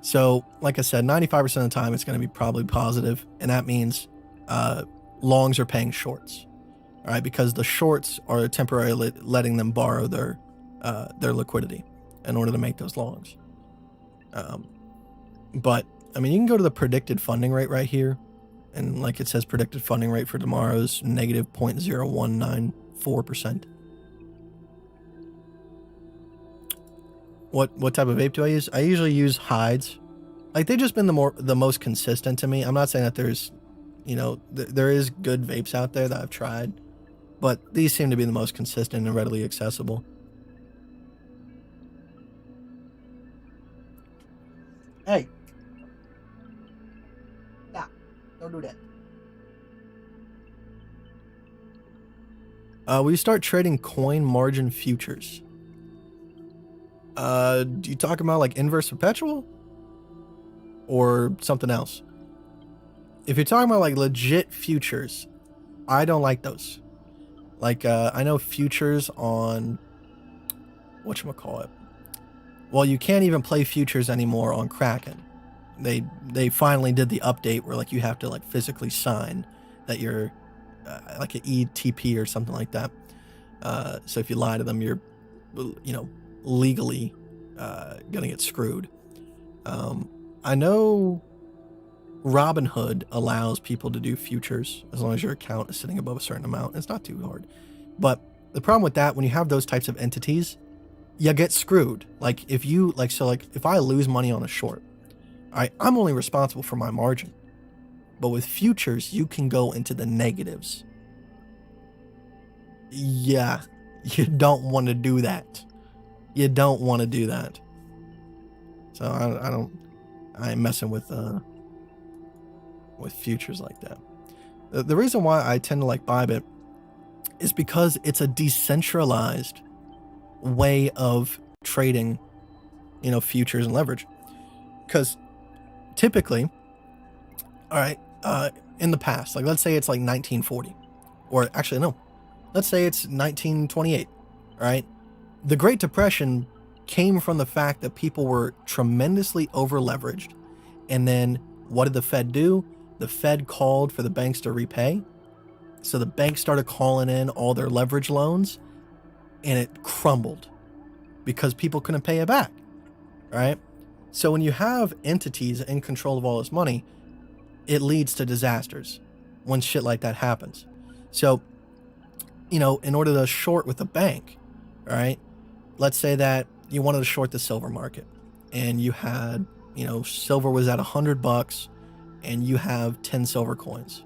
So like I said, 95% of the time it's going to be probably positive, and that means longs are paying shorts, all right, because the shorts are temporarily letting them borrow their liquidity in order to make those longs. But I mean, you can go to the predicted funding rate right here, and like it says, predicted funding rate for tomorrow's negative 0.0194%. What type of vape do I use? I usually use Hides. Like, they've just been the most consistent to me. I'm not saying that there's, you know, there is good vapes out there that I've tried, but these seem to be the most consistent and readily accessible. Hey. Nah, don't do that. Will you start trading coin margin futures? Do you talk about like inverse perpetual or something else? If you're talking about like legit futures, I don't like those. Like, I know futures on whatchamacallit. Well, you can't even play futures anymore on Kraken. They finally did the update where like you have to like physically sign that you're like an ETP or something like that. So if you lie to them, you're, you know, legally gonna get screwed. I know Robinhood allows people to do futures as long as your account is sitting above a certain amount. It's not too hard. But the problem with that, when you have those types of entities, you get screwed. Like if you like, so like if I lose money on a short, I'm only responsible for my margin. But with futures, you can go into the negatives. Yeah, you don't want to do that. You don't want to do that. So I ain't messing with futures like that. The reason why I tend to like Bybit is because it's a decentralized way of trading, futures and leverage. Because typically, all right, in the past, like let's say it's like 1940, or actually no, let's say it's 1928, all right? The Great Depression came from the fact that people were tremendously over leveraged. And then what did the Fed do? The Fed called for the banks to repay. So the banks started calling in all their leverage loans, and it crumbled because people couldn't pay it back, right? So when you have entities in control of all this money, it leads to disasters when shit like that happens. So, in order to short with a bank, right? Let's say that you wanted to short the silver market, and you had, silver was at $100, and you have 10 silver coins,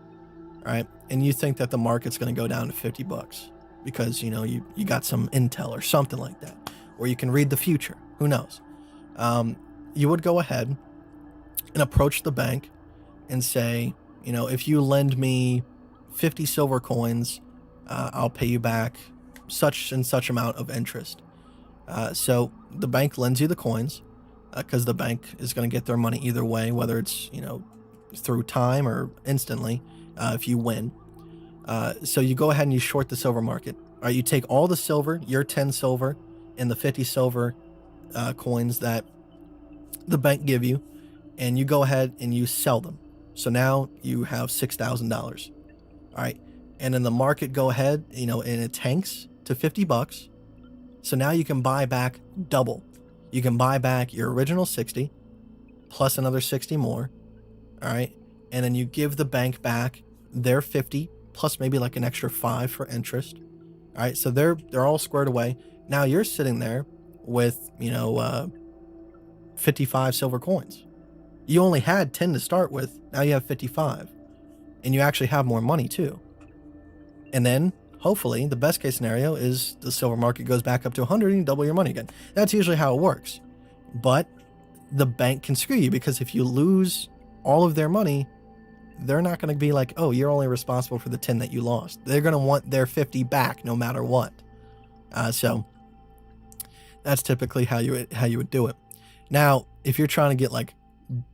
right? And you think that the market's going to go down to $50 because, you got some intel or something like that, or you can read the future. Who knows? You would go ahead and approach the bank and say, if you lend me 50 silver coins, I'll pay you back such and such amount of interest. So the bank lends you the coins because the bank is going to get their money either way, whether it's, through time or instantly if you win. So you go ahead and you short the silver market. All right, you take all the silver, your 10 silver, and the 50 silver coins that the bank give you, and you go ahead and you sell them. So now you have $6,000. All right. And then the market go ahead, and it tanks to $50. So now you can buy back double. You can buy back your original 60 plus another 60 more. All right. And then you give the bank back their 50 plus maybe like an extra 5 for interest. All right. So they're all squared away. Now you're sitting there with, 55 silver coins. You only had 10 to start with. Now you have 55. And you actually have more money too. And then hopefully the best case scenario is the silver market goes back up to 100 and you double your money again. That's usually how it works. But the bank can screw you because if you lose all of their money, they're not going to be like, oh, you're only responsible for the 10 that you lost. They're going to want their 50 back no matter what. So that's typically how you would do it. Now, if you're trying to get like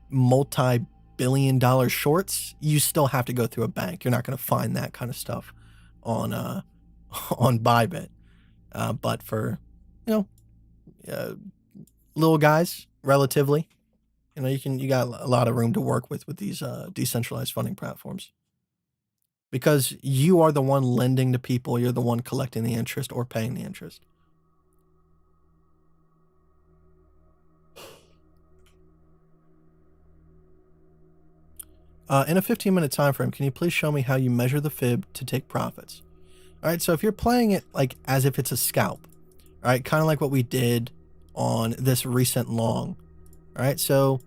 multi-billion-dollar shorts, you still have to go through a bank. You're not going to find that kind of stuff on Bybit. But for little guys, relatively, you got a lot of room to work with these decentralized funding platforms, because you are the one lending to people. You're the one collecting the interest or paying the interest. In a 15-minute time frame, can you please show me how you measure the fib to take profits? All right, so if you're playing it like as if it's a scalp, all right, kind of like what we did on this recent long, all right, so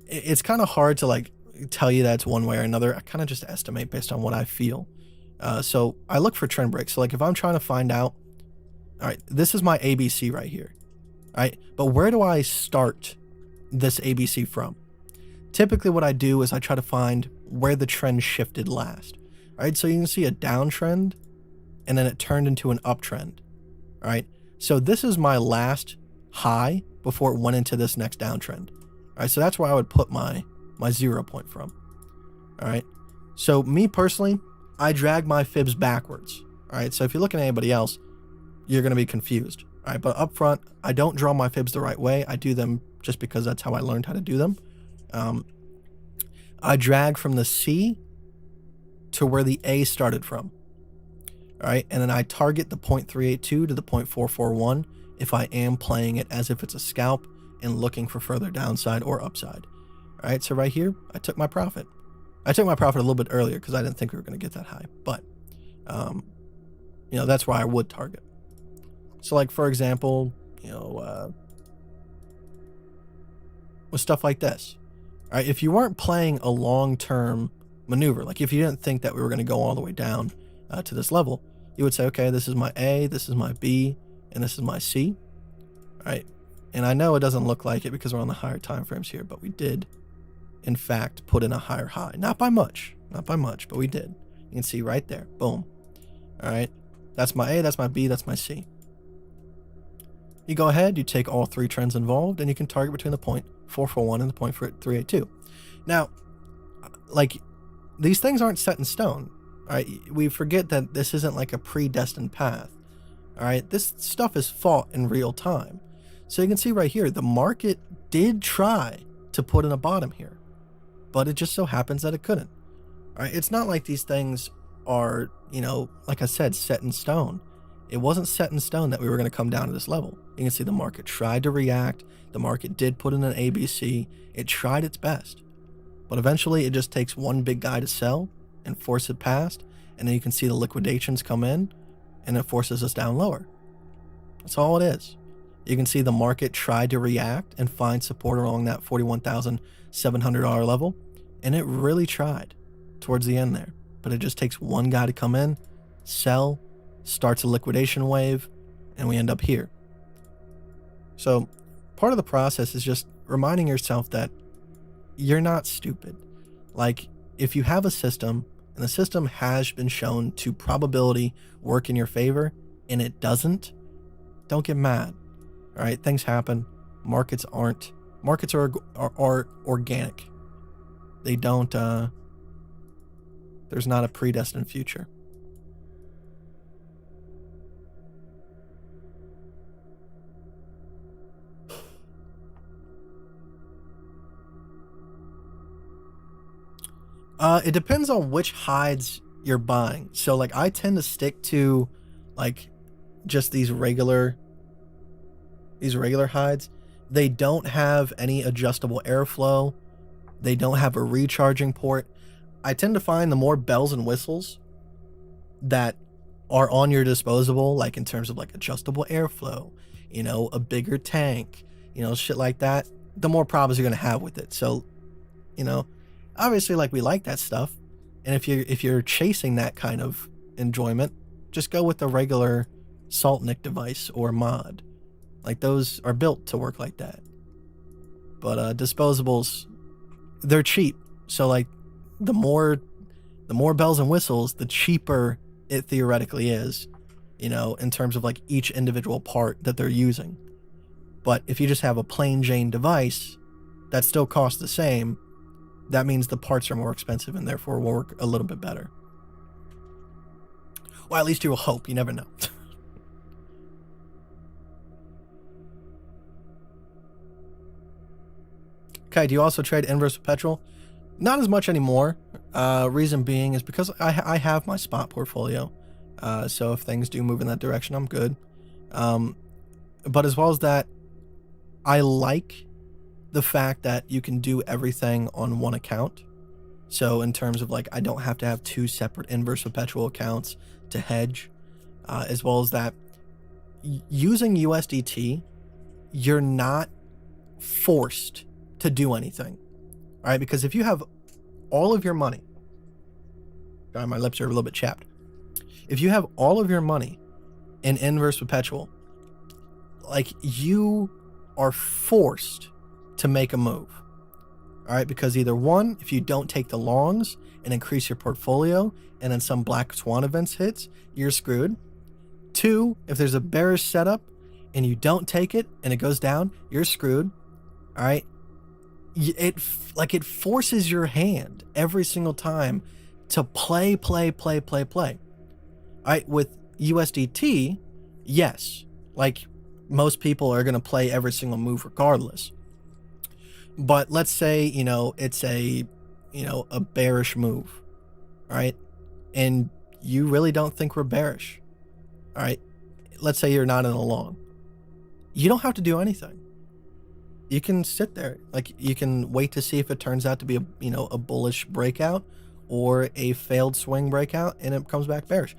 it's kind of hard to like tell you that's one way or another. I kind of just estimate based on what I feel. So I look for trend breaks. So like if I'm trying to find out, all right, this is my ABC right here, all right, but where do I start this ABC from? Typically what I do is I try to find where the trend shifted last. All right, so you can see a downtrend and then it turned into an uptrend. All right, so this is my last high before it went into this next downtrend. All right, so that's where I would put my 0 point from. All right, so me personally, I drag my fibs backwards. All right, so if you're looking at anybody else, you're going to be confused. All right, but up front, I don't draw my fibs the right way. I do them just because that's how I learned how to do them. I drag from the C to where the A started from. All right, and then I target the 0.382 to the 0.441 if I am playing it as if it's a scalp and looking for further downside or upside. All right, so right here, I took my profit. I took my profit a little bit earlier because I didn't think we were going to get that high, but that's where I would target. So like, for example, with stuff like this. All right, if you weren't playing a long-term maneuver, like if you didn't think that we were going to go all the way down to this level, you would say, okay, this is my A, this is my B, and this is my C. All right, and I know it doesn't look like it because we're on the higher time frames here, but we did, in fact, put in a higher high. Not by much, but we did. You can see right there, boom. All right, that's my A, that's my B, that's my C. You go ahead, you take all three trends involved, and you can target between the 0.441 and the 0.382. Now, like, these things aren't set in stone. All right, we forget that this isn't like a predestined path. All right, this stuff is fought in real time. So you can see right here, the market did try to put in a bottom here, but it just so happens that it couldn't. All right, it's not like these things are, like I said, set in stone. It wasn't set in stone that we were going to come down to this level. You can see the market tried to react. The market did put in an ABC. It tried its best. But eventually, it just takes one big guy to sell and force it past. And then you can see the liquidations come in, and it forces us down lower. That's all it is. You can see the market tried to react and find support along that $41,700 level. And it really tried towards the end there. But it just takes one guy to come in, sell, starts a liquidation wave, and we end up here. So part of the process is just reminding yourself that you're not stupid. Like, if you have a system and the system has been shown to probability work in your favor and it doesn't, don't get mad. All right, things happen. Markets are organic. They don't there's not a predestined future. It depends on which hides you're buying. So like I tend to stick to like just these regular hides. They don't have any adjustable airflow. They don't have a recharging port. I tend to find the more bells and whistles that are on your disposable, like in terms of like adjustable airflow, a bigger tank, shit like that, the more problems you're going to have with it. So, obviously, like, we like that stuff. And if you're chasing that kind of enjoyment, just go with the regular Saltnik device or mod. Like, those are built to work like that. But disposables, they're cheap. So like the more bells and whistles, the cheaper it theoretically is, in terms of like each individual part that they're using. But if you just have a plain Jane device that still costs the same, that means the parts are more expensive and therefore will work a little bit better. Well, at least you will hope. You never know. Kite, do you also trade inverse perpetual? Not as much anymore. Reason being is because I have my spot portfolio. So if things do move in that direction, I'm good. But as well as that, I like the fact that you can do everything on one account. So in terms of like, I don't have to have two separate inverse perpetual accounts to hedge. As well as that, using USDT, you're not forced to do anything. All right, because if you have all of your money, God, my lips are a little bit chapped. If you have all of your money in inverse perpetual, like, you are forced to make a move. All right, because either one, if you don't take the longs and increase your portfolio, and then some black swan events hits, you're screwed. Two, if there's a bearish setup and you don't take it and it goes down, you're screwed. All right. It forces your hand every single time to play. All right, with USDT, yes, like, most people are going to play every single move regardless. But let's say, it's a bearish move, all right? And you really don't think we're bearish, all right? Let's say you're not in a long. You don't have to do anything. You can sit there, like, you can wait to see if it turns out to be a bullish breakout or a failed swing breakout and it comes back bearish.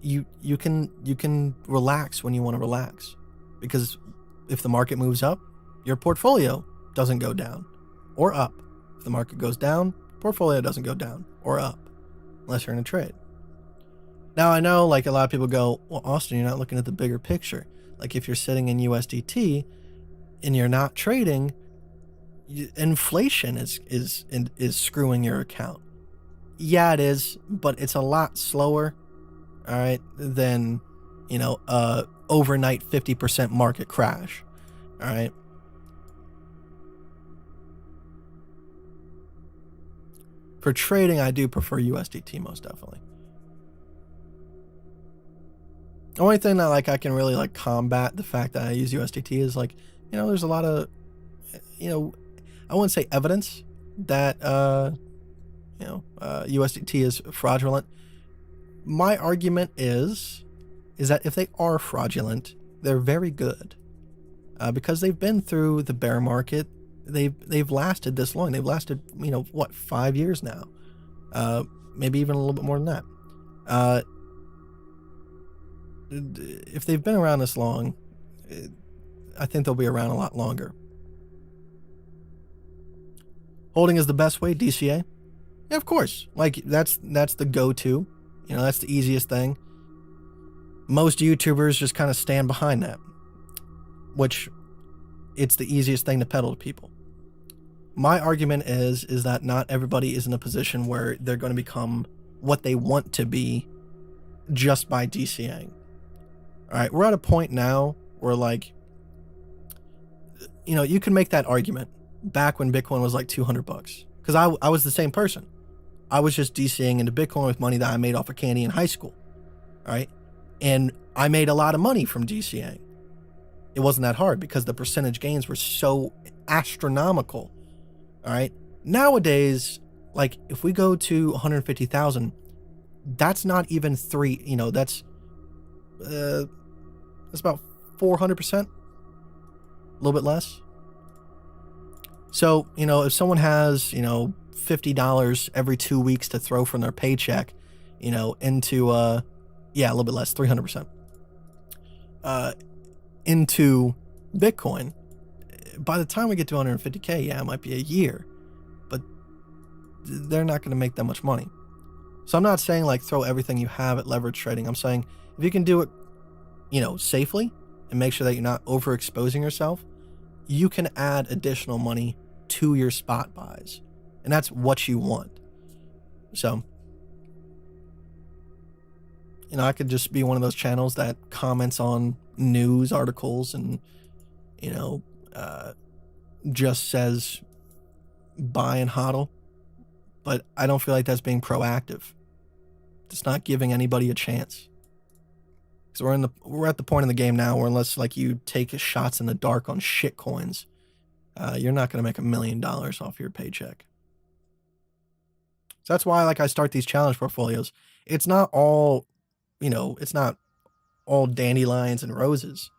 You can relax when you want to relax, because if the market moves up, your portfolio doesn't go down or up. If the market goes down, portfolio doesn't go down or up unless you're in a trade. Now, I know, like, a lot of people go, well, Austin, you're not looking at the bigger picture. Like, if you're sitting in USDT and you're not trading, inflation is screwing your account. Yeah, it is, but it's a lot slower, all right, than overnight 50% market crash. All right. For trading, I do prefer USDT most definitely. The only thing that I can really combat the fact that I use USDT is there's a lot of, I wouldn't say evidence that, USDT is fraudulent. My argument is that if they are fraudulent, they're very good, because they've been through the bear market. They've lasted this long. They've lasted, 5 years now, maybe even a little bit more than that. If they've been around this long, I think they'll be around a lot longer. Holding is the best way, DCA. Yeah, of course. That's the go-to. That's the easiest thing. Most YouTubers just kind of stand behind that, which it's the easiest thing to peddle to people. My argument is that not everybody is in a position where they're going to become what they want to be just by DCAing. All right, we're at a point now where you can make that argument back when Bitcoin was $200, because I was the same person. I was just DCAing into Bitcoin with money that I made off of candy in high school. All right, and I made a lot of money from DCAing. It wasn't that hard because the percentage gains were so astronomical. All right, nowadays, if we go to 150,000, that's not even that's about 400%, a little bit less. So, if someone has, $50 every 2 weeks to throw from their paycheck, into, a little bit less, 300%, into Bitcoin, by the time we get to 150K, it might be a year, but they're not going to make that much money. So I'm not saying throw everything you have at leverage trading. I'm saying if you can do it, safely and make sure that you're not overexposing yourself, you can add additional money to your spot buys. And that's what you want. So, I could just be one of those channels that comments on news articles and, just says buy and hodl. But I don't feel like that's being proactive. It's not giving anybody a chance. Because we're at the point in the game now where unless you take shots in the dark on shit coins, you're not going to make $1 million off your paycheck. So that's why I start these challenge portfolios. It's not all, it's not all dandelions and roses.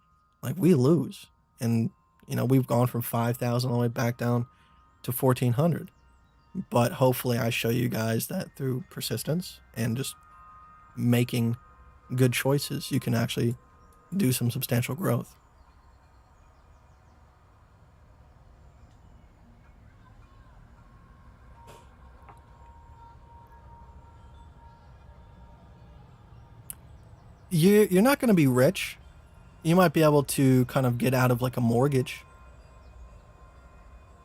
We lose. And, we've gone from 5,000 all the way back down to 1,400. But hopefully I show you guys that through persistence and just making good choices, you can actually do some substantial growth. You're not going to be rich. You might be able to kind of get out of a mortgage.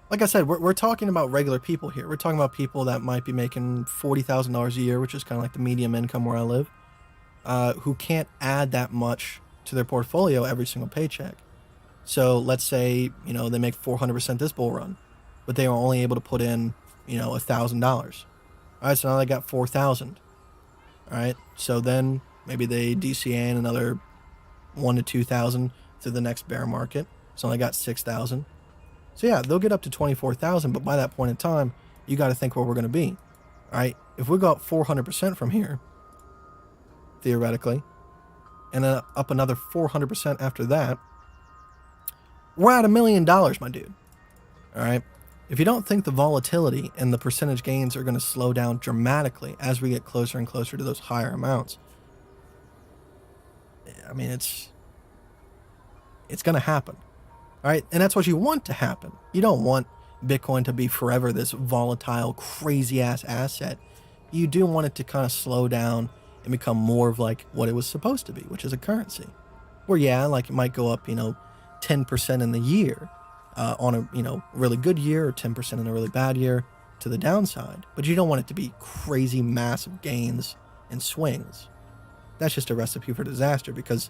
Like I said, we're talking about regular people here. We're talking about people that might be making $40,000 a year, which is kind of like the medium income where I live, who can't add that much to their portfolio every single paycheck. So let's say, they make 400% this bull run, but they are only able to put in, $1,000. All right, so now they got 4,000. All right, so then maybe they DCA in another 1,000 to 2,000 through the next bear market. So they got 6,000. So yeah, they'll get up to 24,000, but by that point in time, you got to think where we're going to be. All right, if we go up 400% from here, theoretically, and then up another 400% after that, we're at $1 million, my dude. All right, if you don't think the volatility and the percentage gains are going to slow down dramatically as we get closer and closer to those higher amounts, I mean, it's going to happen. All right, and that's what you want to happen. You don't want Bitcoin to be forever this volatile, crazy-ass asset. You do want it to kind of slow down and become more of what it was supposed to be, which is a currency. Where, yeah, it might go up, 10% in the year on a, really good year, or 10% in a really bad year to the downside. But you don't want it to be crazy, massive gains and swings. that's just a recipe for disaster, because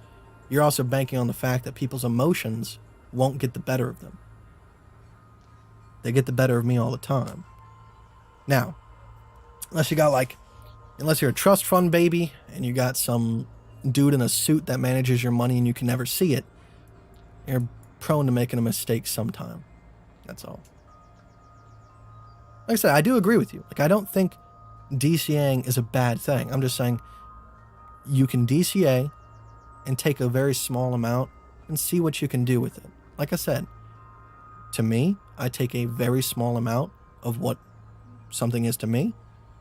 you're also banking on the fact that people's emotions won't get the better of them. They get the better of me all the time. Now, unless you're a trust fund baby and you got some dude in a suit that manages your money and you can never see it, you're prone to making a mistake sometime. That's all. Like I said, I do agree with you. Like, I don't think DCAing is a bad thing. I'm just saying you can DCA and take a very small amount and see what you can do with it. Like I said, to me, I take a very small amount of what something is to me,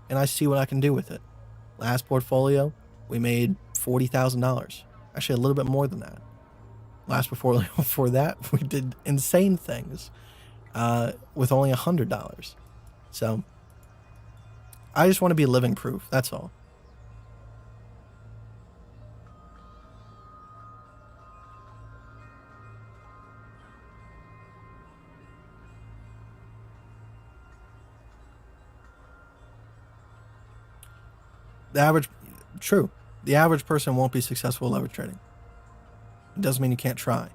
and I see what I can do with it. Last portfolio, we made $40,000. Actually, a little bit more than that. Last portfolio before that, we did insane things with only $100. So I just want to be living proof. That's all. The average person won't be successful leverage trading. It doesn't mean you can't try.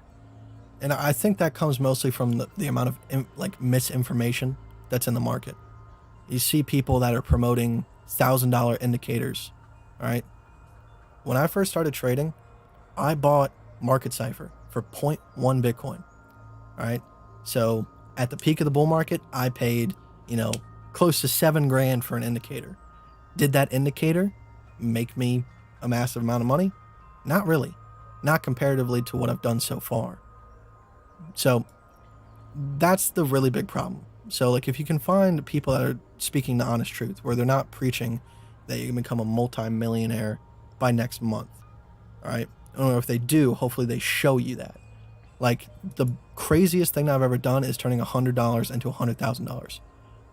And I think that comes mostly from the amount of misinformation that's in the market. You see people that are promoting $1,000 indicators, all right? When I first started trading, I bought Market Cipher for 0.1 Bitcoin, all right? So at the peak of the bull market, I paid, close to $7,000 for an indicator. Did that indicator make me a massive amount of money? Not really. Not comparatively to what I've done so far. So that's the really big problem. So if you can find people that are speaking the honest truth, where they're not preaching that you can become a multi-millionaire by next month, all right? Or if they do, hopefully they show you that. Like, the craziest thing I've ever done is turning $100 into $100,000.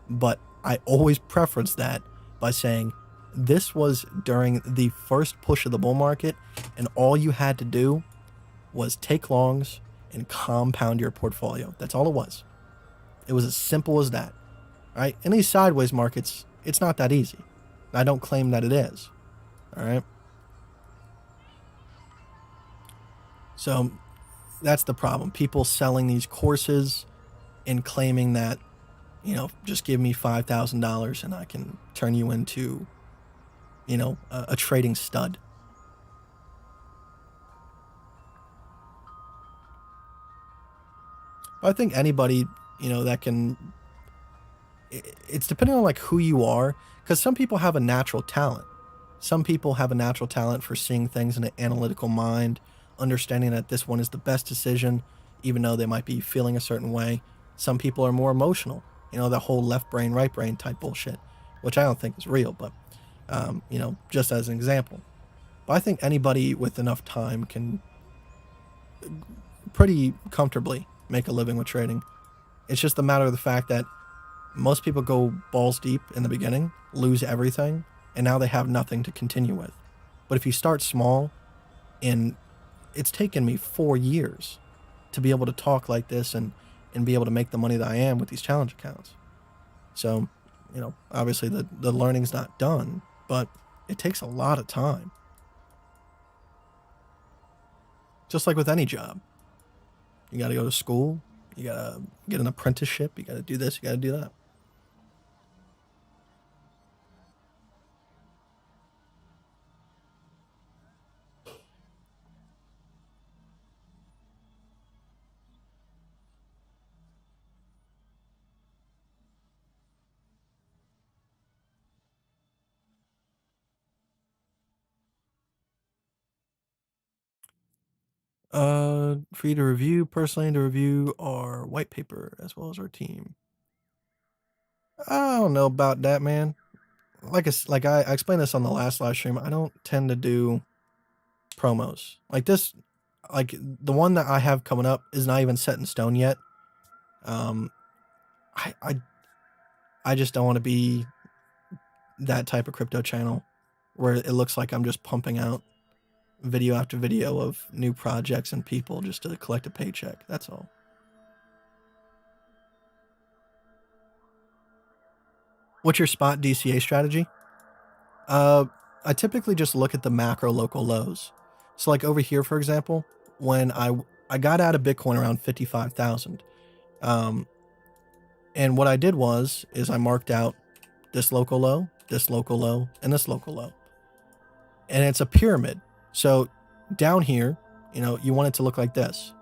But I always preference that by saying, this was during the first push of the bull market, and all you had to do was take longs and compound your portfolio. That's all it was. It was as simple as that. All right? In these sideways markets, it's not that easy. I don't claim that it is. All right? So that's the problem. People selling these courses and claiming that, just give me $5,000 and I can turn you into, a trading stud. But I think anybody, that can, it's depending on who you are, because some people have a natural talent. Some people have a natural talent for seeing things in an analytical mind, understanding that this one is the best decision, even though they might be feeling a certain way. Some people are more emotional, the whole left brain, right brain type bullshit, which I don't think is real, but, just as an example. But I think anybody with enough time can pretty comfortably make a living with trading. It's just a matter of the fact that most people go balls deep in the beginning, lose everything, and now they have nothing to continue with. But if you start small, and it's taken me 4 years to be able to talk like this and be able to make the money that I am with these challenge accounts. So, obviously the learning's not done, but it takes a lot of time. Just like with any job. You got to go to school. You got to get an apprenticeship. You got to do this. You got to do that. For you to review, personally to review our white paper as well as our team. I don't know about that, man. Like I explained this on the last live stream, I don't tend to do promos. Like this, like the one that I have coming up is not even set in stone yet. I just don't want to be that type of crypto channel where it looks like I'm just pumping out video after video of new projects and people just to collect a paycheck. That's all. What's your spot DCA strategy? I typically just look at the macro local lows. So like over here, for example, when I got out of Bitcoin around 55,000, and what I did is I marked out this local low, this local low, and this local low. And it's a pyramid. So down here, you want it to look like this.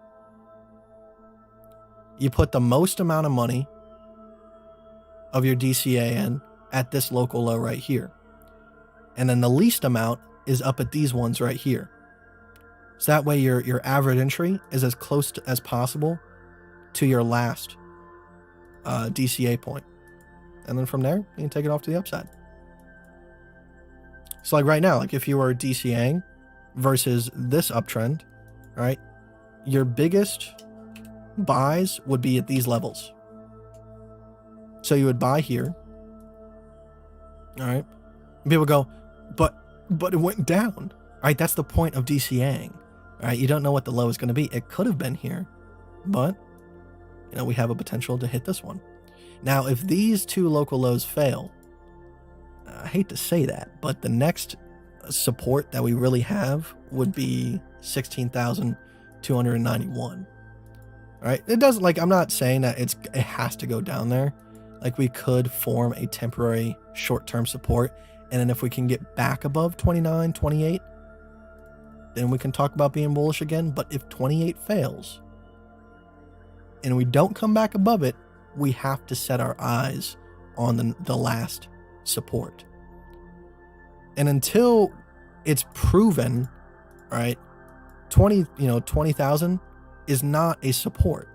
You put the most amount of money of your DCA in at this local low right here. And then the least amount is up at these ones right here. So that way your average entry is as close as possible to your last DCA point. And then from there, you can take it off to the upside. So like right now, like if you were DCAing versus this uptrend, right, your biggest buys would be at these levels. So you would buy here. All right. And people go, but it went down. All right. That's the point of DCAing. All right. You don't know what the low is going to be. It could have been here, but we have a potential to hit this one. Now, if these two local lows fail, I hate to say that, but the next support that we really have would be 16,291. All right. It doesn't, like, I'm not saying that it has to go down there. Like, we could form a temporary short-term support. And then if we can get back above 29, 28, then we can talk about being bullish again. But if 28 fails and we don't come back above it, we have to set our eyes on the last support. And until it's proven, all right, 20,000 is not a support.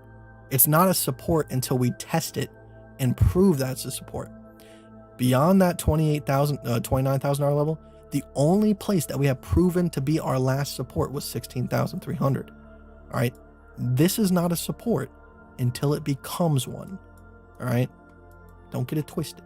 It's not a support until we test it and prove that's a support. Beyond that $29,000 level, the only place that we have proven to be our last support was 16,300. All right. This is not a support until it becomes one. All right. Don't get it twisted.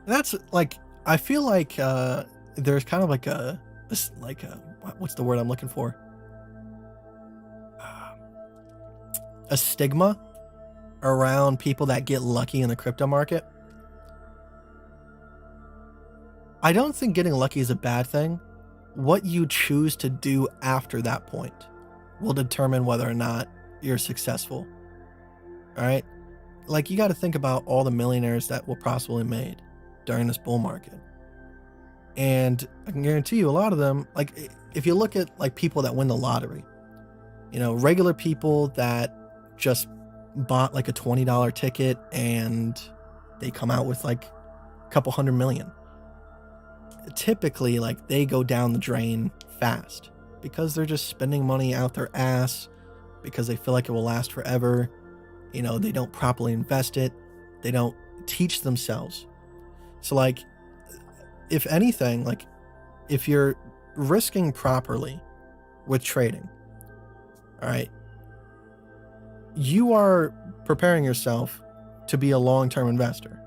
That's like, I feel like there's kind of like a what's the word I'm looking for? A stigma around people that get lucky in the crypto market. I don't think getting lucky is a bad thing. What you choose to do after that point will determine whether or not you're successful. All right. Like, you got to think about all the millionaires that were possibly made during this bull market. And I can guarantee you a lot of them, like, if you look at like people that win the lottery, regular people that just bought like a $20 ticket and they come out with like a couple $100 million. Typically, like, they go down the drain fast because they're just spending money out their ass because they feel like it will last forever. They don't properly invest it. They don't teach themselves. So like, if anything, like, if you're risking properly with trading, all right, you are preparing yourself to be a long-term investor.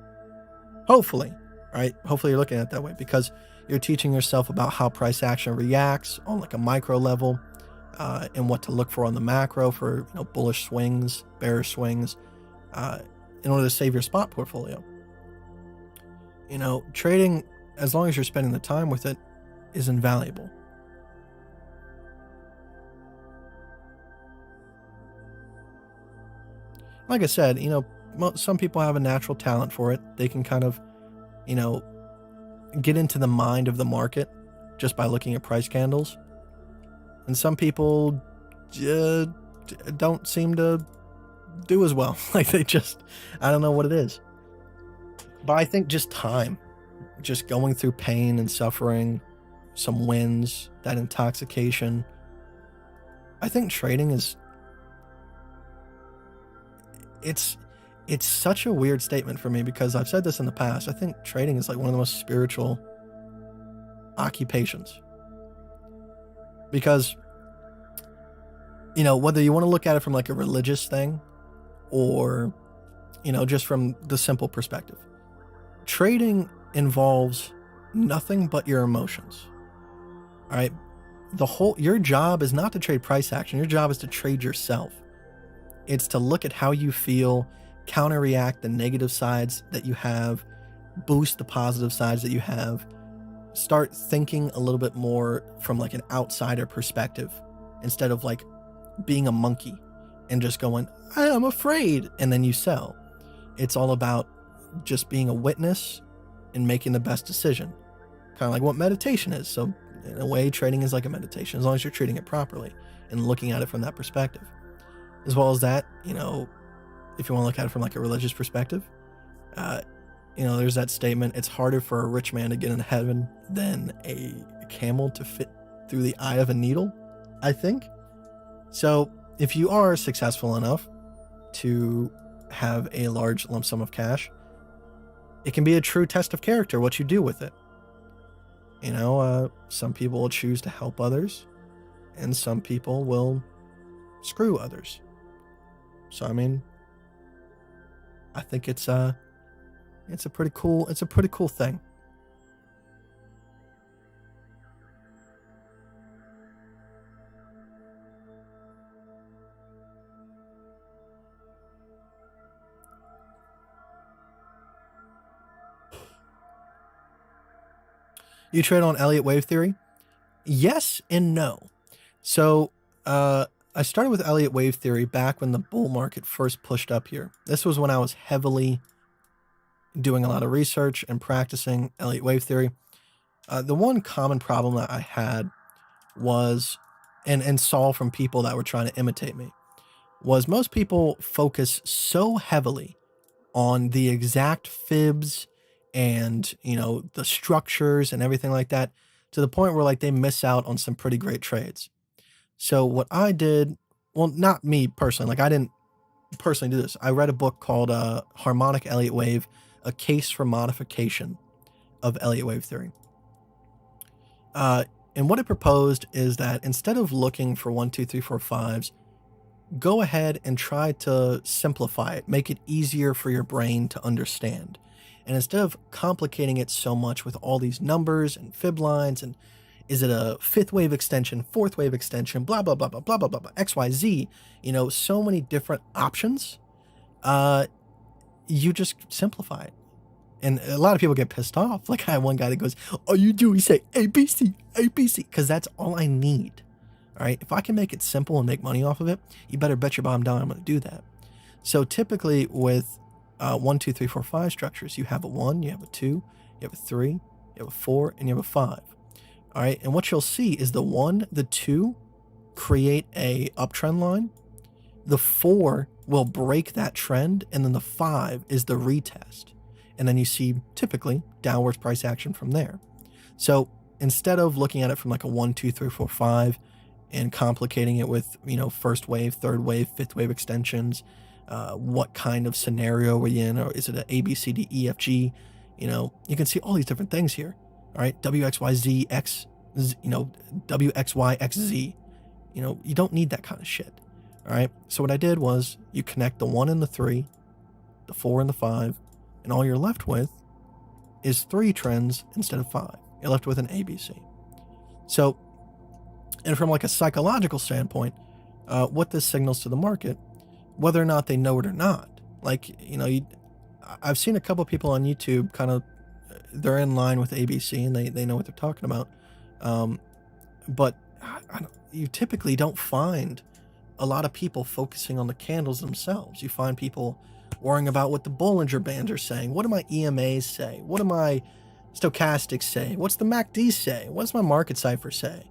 Hopefully, right? Hopefully you're looking at it that way because you're teaching yourself about how price action reacts on like a micro level, and what to look for on the macro for bullish swings, bearish swings, in order to save your spot portfolio. Trading, as long as you're spending the time with it, is invaluable. Like I said, some people have a natural talent for it. They can kind of, get into the mind of the market just by looking at price candles. And some people don't seem to do as well. Like, I don't know what it is. But I think just time, just going through pain and suffering, some wins, that intoxication, I think trading is, it's such a weird statement for me, because I've said this in the past. I think trading is like one of the most spiritual occupations, because, you know, whether you want to look at it from like a religious thing or, you know, just from the simple perspective, trading involves nothing but your emotions. All right. Your job is not to trade price action. Your job is to trade yourself. It's to look at how you feel, counter-react the negative sides that you have, boost the positive sides that you have, start thinking a little bit more from like an outsider perspective, instead of like being a monkey and just going, I'm afraid, and then you sell. It's all about just being a witness and making the best decision. Kind of like what meditation is. So in a way, trading is like a meditation, as long as you're treating it properly and looking at it from that perspective. As well as that, you know, if you want to look at it from like a religious perspective, you know, there's that statement, it's harder for a rich man to get into heaven than a camel to fit through the eye of a needle, I think. So if you are successful enough to have a large lump sum of cash, it can be a true test of character, what you do with it. You know, some people will choose to help others, and some people will screw others. So, I mean, I think it's a pretty cool thing. You trade on Elliott wave theory? Yes and no. So, I started with Elliott wave theory back when the bull market first pushed up here. This was when I was heavily doing a lot of research and practicing Elliott wave theory. The one common problem that I had was, and saw from people that were trying to imitate me, was most people focus so heavily on the exact fibs and, you know, the structures and everything like that, to the point where like they miss out on some pretty great trades. So what I did, well, not me personally, like I didn't personally do this. I read a book called Harmonic Elliott Wave, A Case for Modification of Elliott Wave Theory. And what it proposed is that instead of looking for 1, 2, 3, 4, 5s, go ahead and try to simplify it, make it easier for your brain to understand. And instead of complicating it so much with all these numbers and fib lines, and is it a 5th wave extension, 4th wave extension, blah, blah, blah, blah, blah, blah, blah, blah, XYZ, you know, so many different options, you just simplify it. And a lot of people get pissed off. Like I had one guy that goes, all you do is say ABC, ABC, because that's all I need. All right. If I can make it simple and make money off of it, you better bet your bottom dollar I'm going to do that. So typically with 1, 2, 3, 4, 5 structures, you have a 1, you have a 2, you have a 3, you have a 4, and you have a 5. All right. And what you'll see is the 1, the 2 create a uptrend line. The 4 will break that trend. And then the 5 is the retest. And then you see typically downwards price action from there. So instead of looking at it from like a 1, 2, 3, 4, 5 and complicating it with, you know, 1st wave, 3rd wave, 5th wave extensions, what kind of scenario we're in, or is it an A, B, C, D, E, F, G? You know, you can see all these different things here. All right. W, X, Y, Z, X, you know, W, X, Y, X, Z. You know, you don't need that kind of shit. All right. So what I did was you connect the 1 and the 3, the 4 and the 5, and all you're left with is 3 trends instead of 5. You're left with an ABC. So, and from like a psychological standpoint, what this signals to the market, whether or not they know it or not, like, you know, I've seen a couple of people on YouTube kind of, they're in line with ABC and they know what they're talking about. But you typically don't find a lot of people focusing on the candles themselves. You find people worrying about what the Bollinger Bands are saying. What do my EMAs say? What do my stochastics say? What's the MACD say? What does my market cipher say?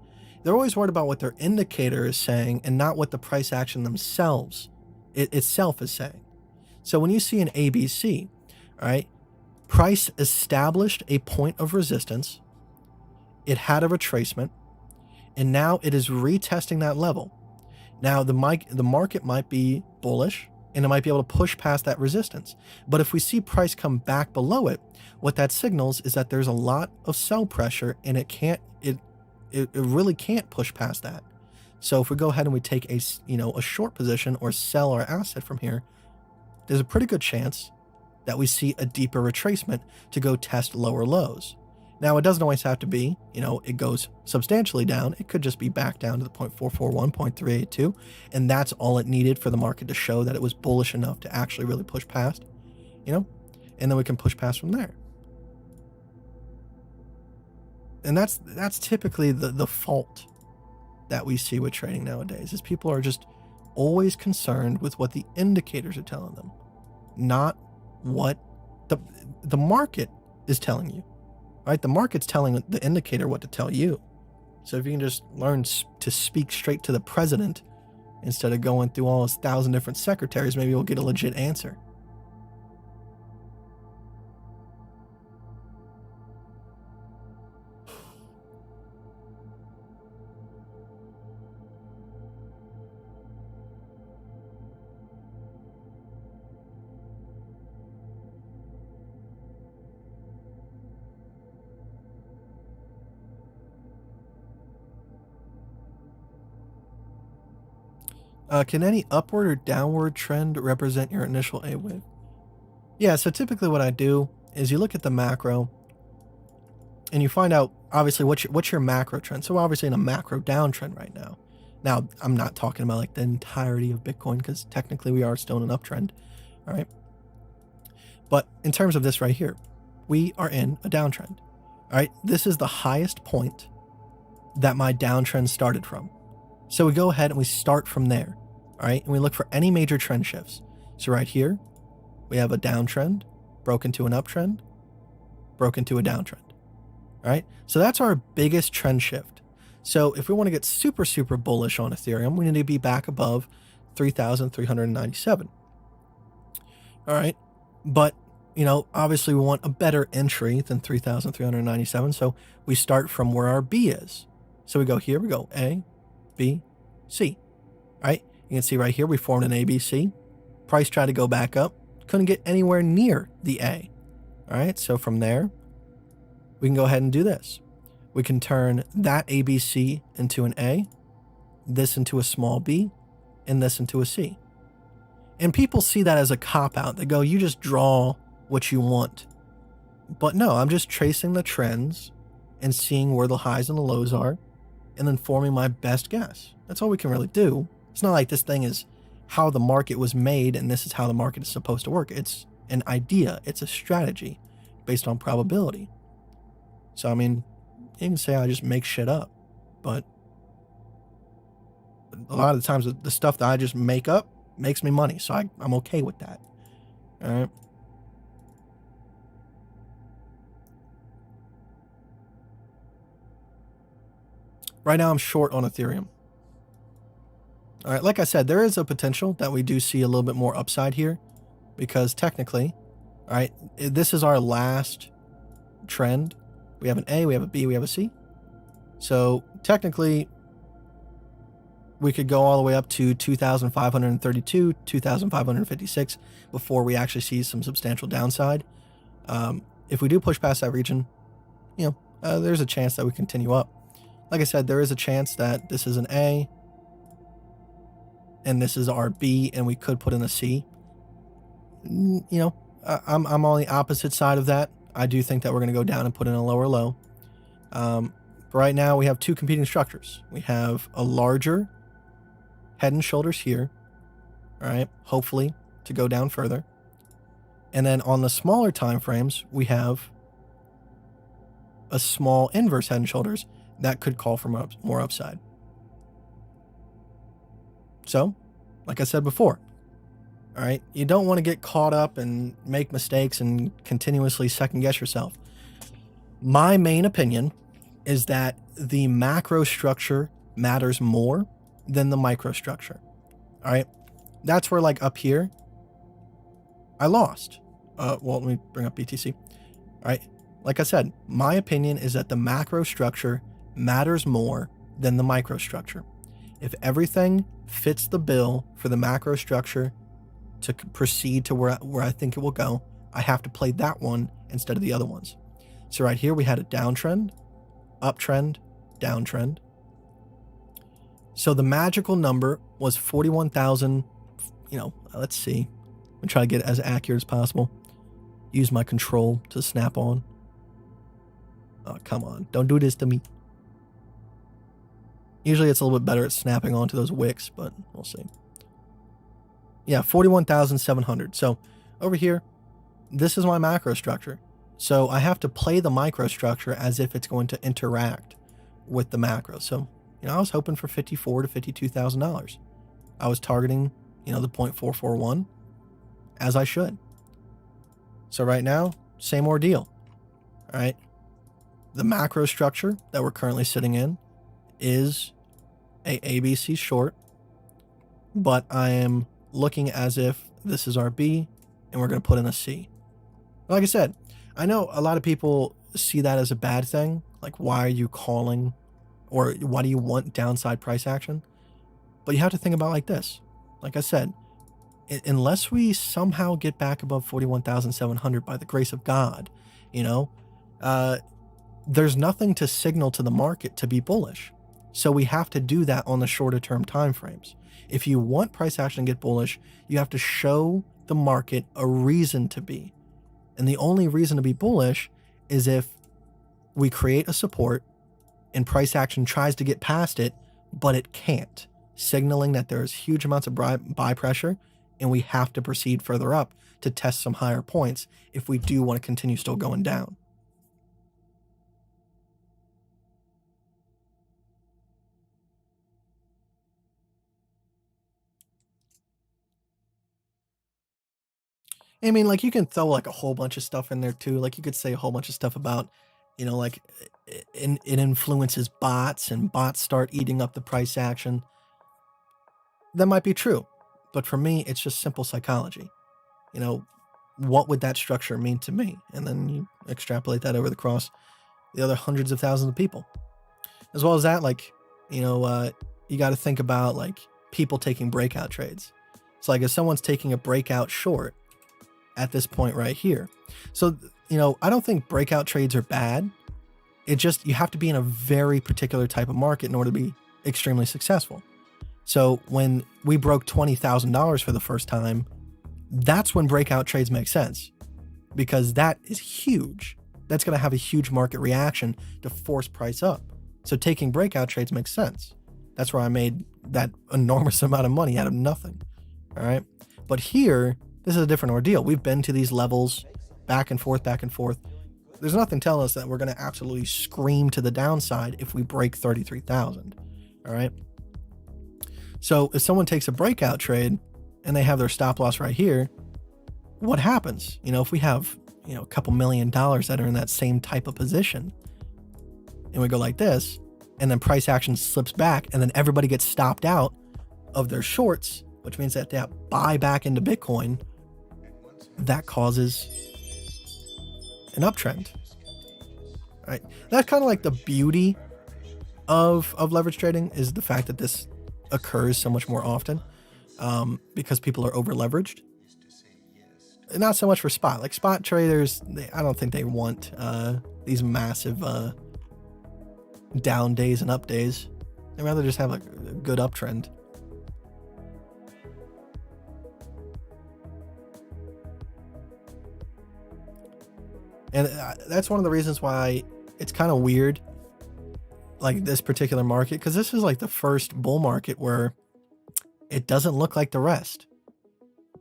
They're always worried about what their indicator is saying and not what the price action themselves itself is saying. So when you see an ABC, all right, price established a point of resistance, it had a retracement, and now it is retesting that level. Now, the market might be bullish, and it might be able to push past that resistance. But if we see price come back below it, what that signals is that there's a lot of sell pressure, and it really can't push past that. So if we go ahead and we take a short position or sell our asset from here, there's a pretty good chance that we see a deeper retracement to go test lower lows. Now, it doesn't always have to be, it goes substantially down. It could just be back down to the 0.441, 0.382, and that's all it needed for the market to show that it was bullish enough to actually really push past, and then we can push past from there. And that's typically the fault that we see with trading nowadays, is people are just always concerned with what the indicators are telling them, not what the market is telling you. Right? The market's telling the indicator what to tell you. So if you can just learn to speak straight to the president instead of going through all his 1,000 different secretaries, maybe you'll get a legit answer. Can any upward or downward trend represent your initial A wave? Yeah, so typically what I do is you look at the macro and you find out, obviously, what's your macro trend. So we're obviously in a macro downtrend right now. Now, I'm not talking about like the entirety of Bitcoin, because technically we are still in an uptrend, all right? But in terms of this right here, we are in a downtrend, all right? This is the highest point that my downtrend started from. So we go ahead and we start from there. All right, and we look for any major trend shifts. So right here, we have a downtrend, broke into an uptrend, broke into a downtrend. All right, so that's our biggest trend shift. So if we want to get super, super bullish on Ethereum, we need to be back above 3,397. All right, but obviously we want a better entry than 3,397. So we start from where our B is. So we go here, we go A, B, C. All right. You can see right here, we formed an ABC. Price tried to go back up. Couldn't get anywhere near the A. All right. So from there, we can go ahead and do this. We can turn that ABC into an A, this into a small b, and this into a C. And people see that as a cop-out. They go, you just draw what you want. But no, I'm just tracing the trends and seeing where the highs and the lows are, and then forming my best guess. That's all we can really do. It's not like this thing is how the market was made and this is how the market is supposed to work. It's an idea. It's a strategy based on probability. So, I mean, you can say I just make shit up, but a lot of the times the stuff that I just make up makes me money. So I'm okay with that. All right. Right now I'm short on Ethereum. All right, like I said, there is a potential that we do see a little bit more upside here, because technically, all right, this is our last trend. We have an A, we have a B, we have a C. So technically, we could go all the way up to 2,532, 2,556 before we actually see some substantial downside. If we do push past that region, there's a chance that we continue up. Like I said, there is a chance that this is an A, and this is our B, and we could put in a C. I'm on the opposite side of that. I do think that we're going to go down and put in a lower low. But right now, we have two competing structures. We have a larger head and shoulders here, all right, hopefully to go down further. And then on the smaller time frames, we have a small inverse head and shoulders that could call for more upside. So, like I said before, all right, you don't want to get caught up and make mistakes and continuously second guess yourself. My main opinion is that the macro structure matters more than the microstructure. All right, that's where, like, up here, I lost. Well, let me bring up BTC. All right, like I said, my opinion is that the macro structure matters more than the microstructure. If everything fits the bill for the macro structure to proceed to where I think it will go, I have to play that one instead of the other ones. So right here we had a downtrend, uptrend, downtrend. So the magical number was 41,000, let's see. I'm trying to get it as accurate as possible. Use my control to snap on. Oh, come on. Don't do this to me. Usually it's a little bit better at snapping onto those wicks, but we'll see. Yeah, 41,700. So over here, this is my macro structure. So I have to play the microstructure as if it's going to interact with the macro. So, I was hoping for $54,000 to $52,000. I was targeting, the 0.441 as I should. So right now, same ordeal. All right. The macro structure that we're currently sitting in is a ABC short, but I am looking as if this is our B and we're going to put in a C. Like I said, I know a lot of people see that as a bad thing. Like, why are you calling, or why do you want downside price action? But you have to think about it like this. Like I said, unless we somehow get back above 41,700 by the grace of God, there's nothing to signal to the market to be bullish. So we have to do that on the shorter term time frames. If you want price action to get bullish, you have to show the market a reason to be. And the only reason to be bullish is if we create a support and price action tries to get past it, but it can't, signaling that there's huge amounts of buy pressure and we have to proceed further up to test some higher points if we do want to continue still going down. I mean, like, you can throw like a whole bunch of stuff in there too. Like, you could say a whole bunch of stuff about, like it influences bots and bots start eating up the price action. That might be true. But for me, it's just simple psychology. What would that structure mean to me? And then you extrapolate that over across the other hundreds of thousands of people. As well as that, like, you got to think about like people taking breakout trades. It's like if someone's taking a breakout short at this point right here. So, I don't think breakout trades are bad. It just, you have to be in a very particular type of market in order to be extremely successful. So when we broke $20,000 for the first time, that's when breakout trades make sense, because that is huge. That's going to have a huge market reaction to force price up. So taking breakout trades makes sense. That's where I made that enormous amount of money out of nothing. All right. But here, this is a different ordeal. We've been to these levels back and forth, back and forth. There's nothing telling us that we're going to absolutely scream to the downside if we break 33,000. All right. So if someone takes a breakout trade and they have their stop loss right here, what happens? If we have, a couple $1 million that are in that same type of position and we go like this, and then price action slips back and then everybody gets stopped out of their shorts, which means that they have to buy back into Bitcoin, that causes an uptrend. All right. That's kind of like the beauty of leverage trading, is the fact that this occurs so much more often, because people are over leveraged. Not so much for spot. Like spot traders, I don't think they want these massive down days and up days. They'd rather just have like a good uptrend. And that's one of the reasons why it's kind of weird, like this particular market, because this is like the first bull market where it doesn't look like the rest.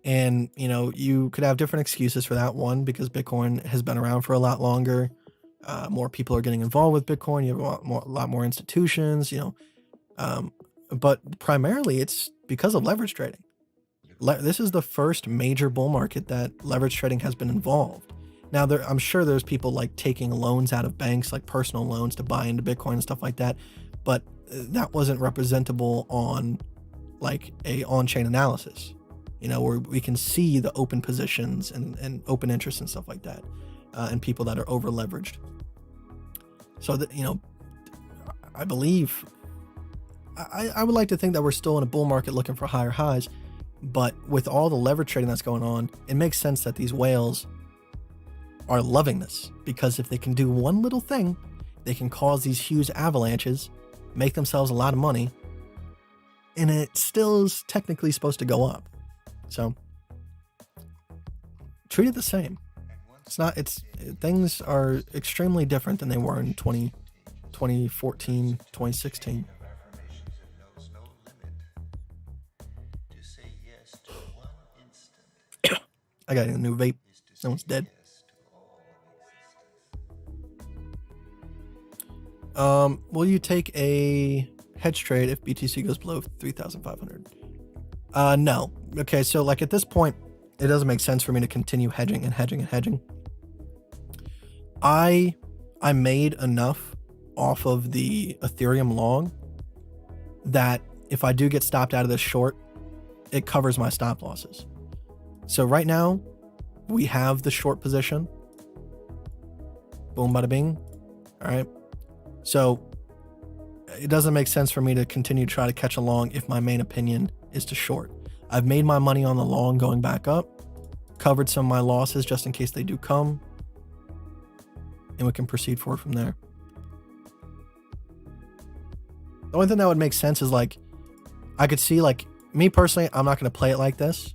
And, you could have different excuses for that. One, because Bitcoin has been around for a lot longer. More people are getting involved with Bitcoin. You have a lot more institutions, but primarily it's because of leverage trading. This is the first major bull market that leverage trading has been involved. Now, I'm sure there's people like taking loans out of banks, like personal loans to buy into Bitcoin and stuff like that, but that wasn't representable on like a on-chain analysis, where we can see the open positions and open interest and stuff like that, and people that are over leveraged. So that, I believe I would like to think that we're still in a bull market looking for higher highs, but with all the leverage trading that's going on, it makes sense that these whales are loving this, because if they can do one little thing, they can cause these huge avalanches, make themselves a lot of money, and it still is technically supposed to go up. So treat it the same. Things are extremely different than they were in 2014, 2016. I got a new vape. That one's dead. Will you take a hedge trade if BTC goes below 3,500? No. Okay, so like at this point, it doesn't make sense for me to continue hedging and hedging and hedging. I made enough off of the Ethereum long that if I do get stopped out of this short, it covers my stop losses. So right now, we have the short position. Boom, bada bing. All right. So it doesn't make sense for me to continue to try to catch a long if my main opinion is to short. I've made my money on the long going back up, covered some of my losses just in case they do come, and we can proceed forward from there. The only thing that would make sense is like, I could see like, me personally, I'm not going to play it like this,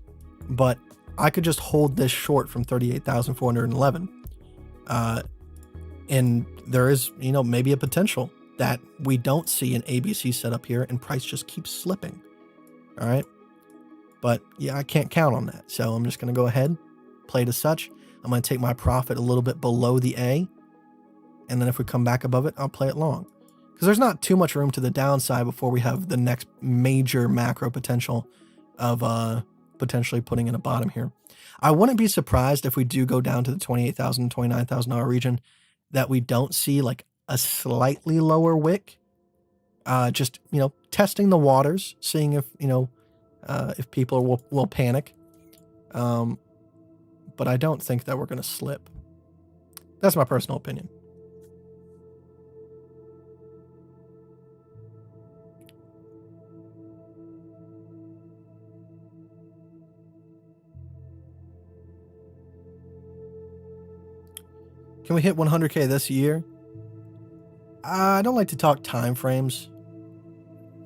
but I could just hold this short from 38,411. And there is, maybe a potential that we don't see an ABC set up here and price just keeps slipping. All right. But yeah, I can't count on that. So I'm just going to go ahead, play it as such. I'm going to take my profit a little bit below the A. And then if we come back above it, I'll play it long. Because there's not too much room to the downside before we have the next major macro potential of potentially putting in a bottom here. I wouldn't be surprised if we do go down to the $28,000, $29,000 region that we don't see like a slightly lower wick. Just, testing the waters, seeing if people will panic. But I don't think that we're going to slip. That's my personal opinion. Can we hit 100K this year? I don't like to talk time frames.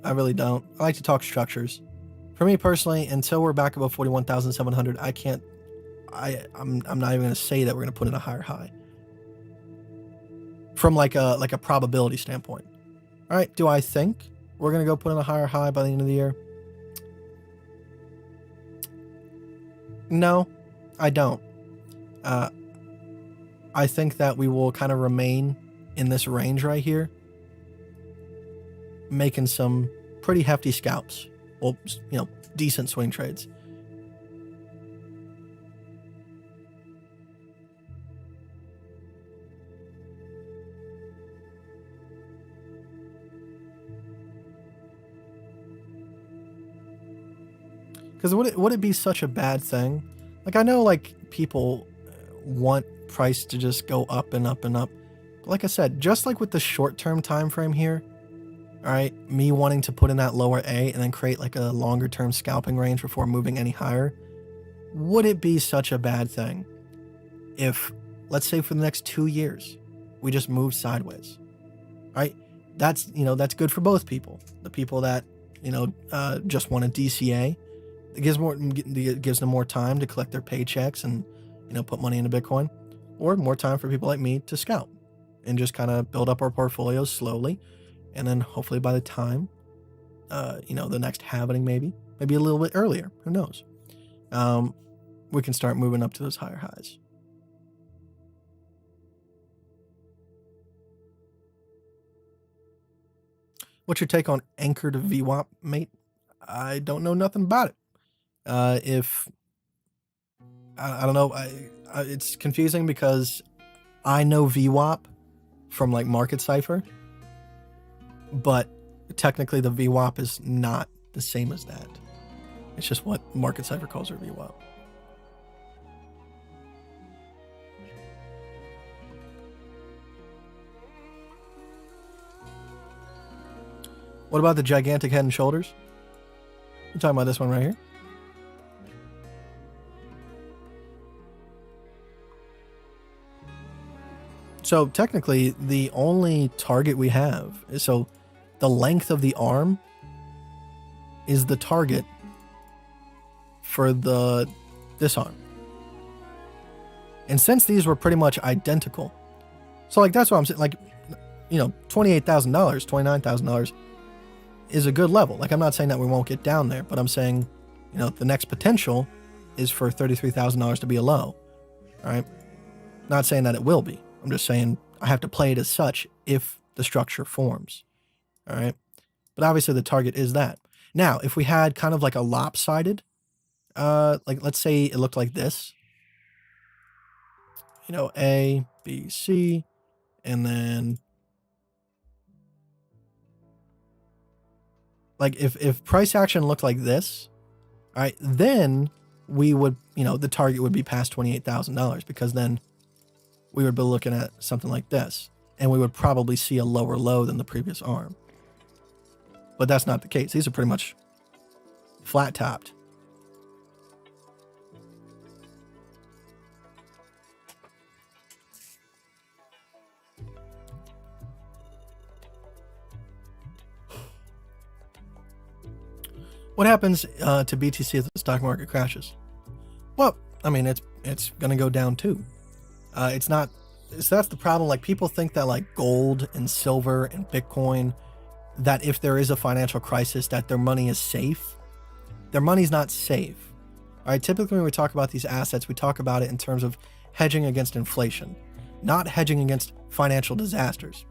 I really don't. I like to talk structures. For me personally, until we're back above 41,700, I can't. I'm not even going to say that we're going to put in a higher high. From like a probability standpoint. All right. Do I think we're going to go put in a higher high by the end of the year? No, I don't. I think that we will kind of remain in this range right here, making some pretty hefty scalps. Well, decent swing trades. Because would it be such a bad thing? Like, I know like people want price to just go up and up and up. But like I said, just like with the short-term time frame here, all right, me wanting to put in that lower A and then create like a longer-term scalping range before moving any higher, would it be such a bad thing if, let's say for the next 2 years, we just move sideways, right? That's good for both people. The people that, just want a DCA, it gives them more time to collect their paychecks and, put money into Bitcoin, or more time for people like me to scalp and just kind of build up our portfolios slowly. And then hopefully by the time, the next halving, maybe a little bit earlier, who knows? We can start moving up to those higher highs. What's your take on anchored VWAP, mate? I don't know nothing about it. I don't know. It's confusing because I know VWAP from like Market Cipher, but technically the VWAP is not the same as that. It's just what Market Cipher calls her VWAP. What about the gigantic head and shoulders? I'm talking about this one right here. So technically, the only target we have is, so the length of the arm is the target for this arm. And since these were pretty much identical, so like that's what I'm saying, like, you know, $28,000, $29,000 is a good level. Like, I'm not saying that we won't get down there, but I'm saying, you know, the next potential is for $33,000 to be a low. All right. Not saying that it will be. I'm just saying I have to play it as such if the structure forms. All right. But obviously the target is that. Now, if we had kind of like a lopsided, like let's say it looked like this, you know, A, B, C, and then like if price action looked like this, all right, then we would, you know, the target would be past $28,000, because then we would be looking at something like this, and we would probably see a lower low than the previous arm. But that's not the case. These are pretty much flat topped. What happens to BTC if the stock market crashes? Well, I mean, it's going to go down too. It's not, so that's the problem. Like, people think that like gold and silver and Bitcoin, that if there is a financial crisis, that their money is safe. Their money's not safe. All right. Typically when we talk about these assets, we talk about it in terms of hedging against inflation, not hedging against financial disasters.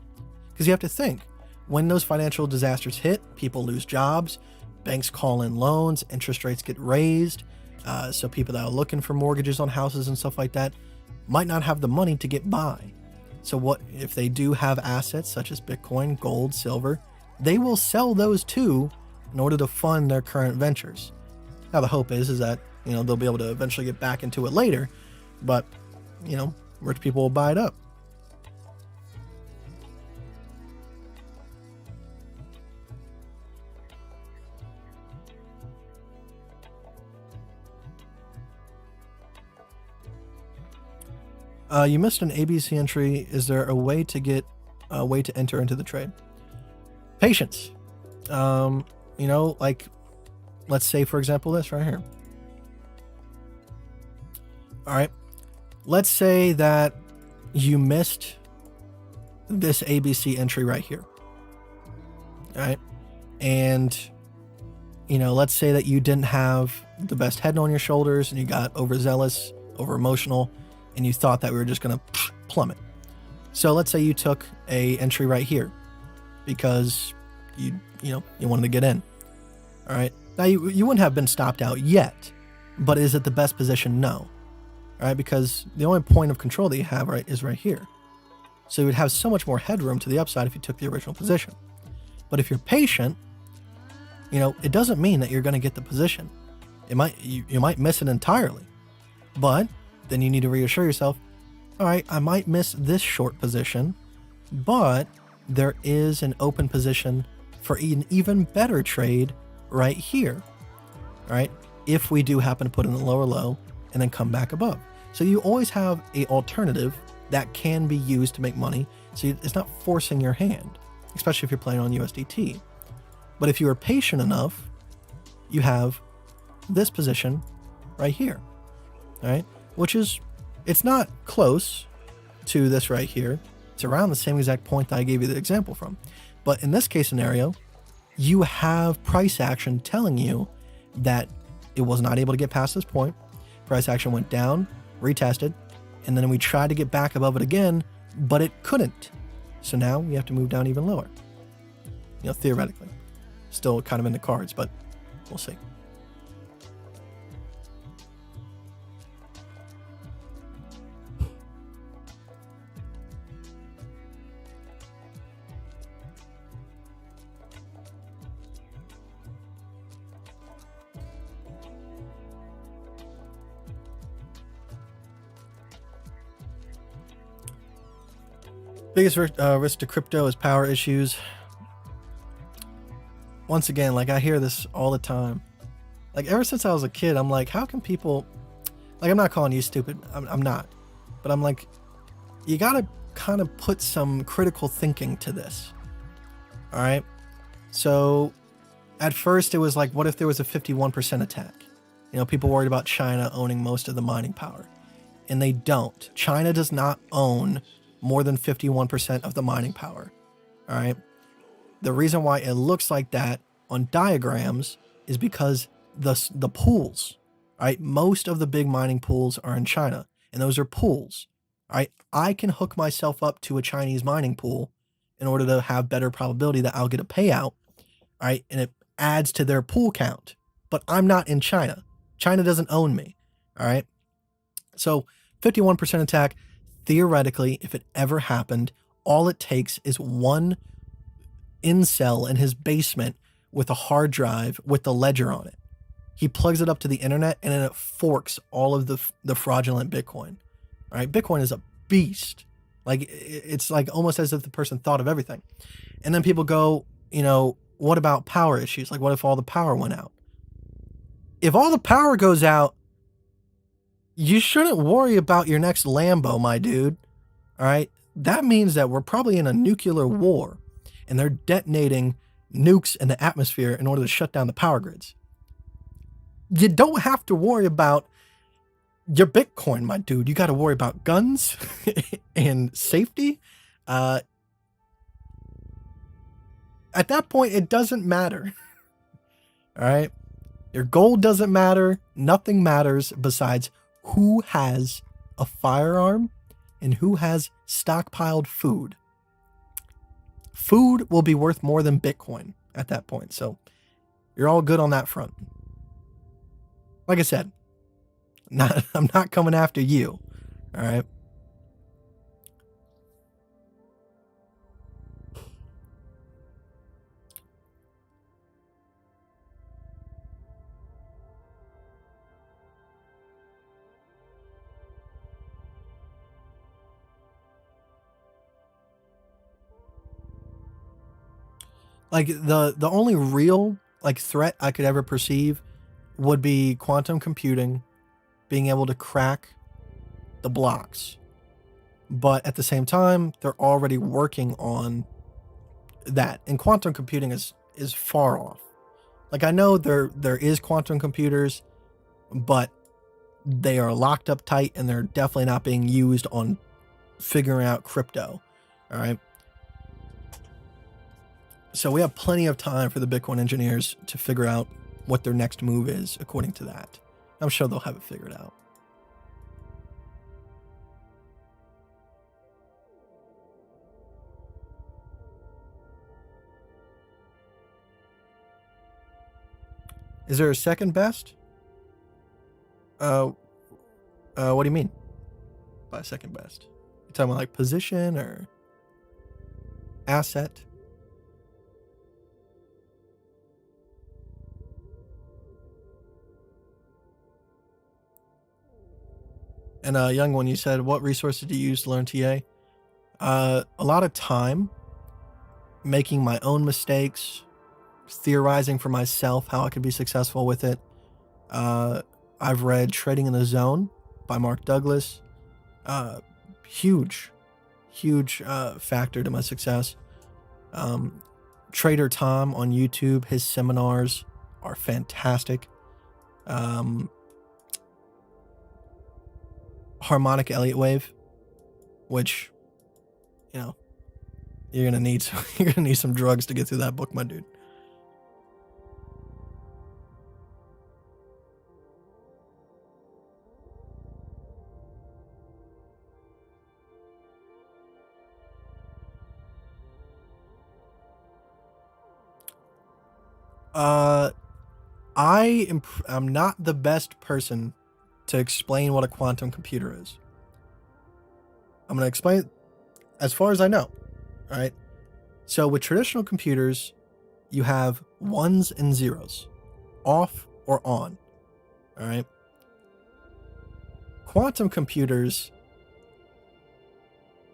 Because you have to think, when those financial disasters hit, people lose jobs, banks call in loans, interest rates get raised. So people that are looking for mortgages on houses and stuff like that might not have the money to get by. So what if they do have assets such as Bitcoin, gold, silver? They will sell those too in order to fund their current ventures. Now the hope is that, you know, they'll be able to eventually get back into it later, but, you know, rich people will buy it up. You missed an ABC entry. Is there a way to enter into the trade? Patience. You know, like, let's say, for example, this right here. All right. Let's say that you missed this ABC entry right here. All right. And, you know, let's say that you didn't have the best head on your shoulders and you got overzealous, over emotional, and you thought that we were just going to plummet. So let's say you took a entry right here because you wanted to get in. All right. Now you wouldn't have been stopped out yet, but is it the best position? No. All right. Because the only point of control that you have is right here. So you would have so much more headroom to the upside if you took the original position. But if you're patient, you know, it doesn't mean that you're going to get the position. You might miss it entirely, but then you need to reassure yourself, all right, I might miss this short position, but there is an open position for an even better trade right here, all right, if we do happen to put in the lower low and then come back above. So you always have an alternative that can be used to make money, so it's not forcing your hand, especially if you're playing on USDT. But if you are patient enough, you have this position right here, all right? Which is, it's not close to this right here. It's around the same exact point that I gave you the example from. But in this case scenario, you have price action telling you that it was not able to get past this point. Price action went down, retested, and then we tried to get back above it again, but it couldn't. So now we have to move down even lower. You know, theoretically. Still kind of in the cards, but we'll see. Biggest risk to crypto is power issues. once again, like, I hear this all the time. Like, ever since I was a kid, I'm like, how can people, like, I'm not calling you stupid. I'm not. But I'm like, you gotta kind of put some critical thinking to this. All right. So at first it was like, what if there was a 51% attack? You know, people worried about China owning most of the mining power. And they don't. China does not own more than 51% of the mining power. All right. The reason why it looks like that on diagrams is because the pools, right? Most of the big mining pools are in China, and those are pools. All right. I can hook myself up to a Chinese mining pool in order to have better probability that I'll get a payout. All right. And it adds to their pool count. But I'm not in China. China doesn't own me. All right. So 51% attack, theoretically, if it ever happened, all it takes is one incel in his basement with a hard drive with the ledger on it. He plugs it up to the internet and then it forks all of the fraudulent Bitcoin. All right. Bitcoin is a beast. Like, it's like almost as if the person thought of everything. And then people go, you know, what about power issues? Like, what if all the power went out? If all the power goes out, you shouldn't worry about your next Lambo, my dude. All right. That means that we're probably in a nuclear war and they're detonating nukes in the atmosphere in order to shut down the power grids. You don't have to worry about your Bitcoin, my dude. You got to worry about guns and safety. At that point, it doesn't matter. All right. Your gold doesn't matter. Nothing matters besides who has a firearm and who has stockpiled food. Food will be worth more than Bitcoin at that point. So you're all good on that front. Like I said, I'm not coming after you. All right. Like the only real like threat I could ever perceive would be quantum computing being able to crack the blocks. But at the same time, they're already working on that. And quantum computing is far off. Like, I know there is quantum computers, but they are locked up tight and they're definitely not being used on figuring out crypto. All right. So we have plenty of time for the Bitcoin engineers to figure out what their next move is according to that. I'm sure they'll have it figured out. Is there a second best? What do you mean by second best? You talking about like position or asset? And young one, you said, what resources do you use to learn TA? A lot of time, making my own mistakes, theorizing for myself how I could be successful with it. I've read Trading in the Zone by Mark Douglas. Huge factor to my success. Trader Tom on YouTube, his seminars are fantastic. Harmonic Elliott Wave, which, you know, you're gonna need some drugs to get through that book, my dude. I'm not the best person to explain what a quantum computer is. I'm going to explain it as far as I know. All right. So with traditional computers, you have ones and zeros, off or on. All right. Quantum computers,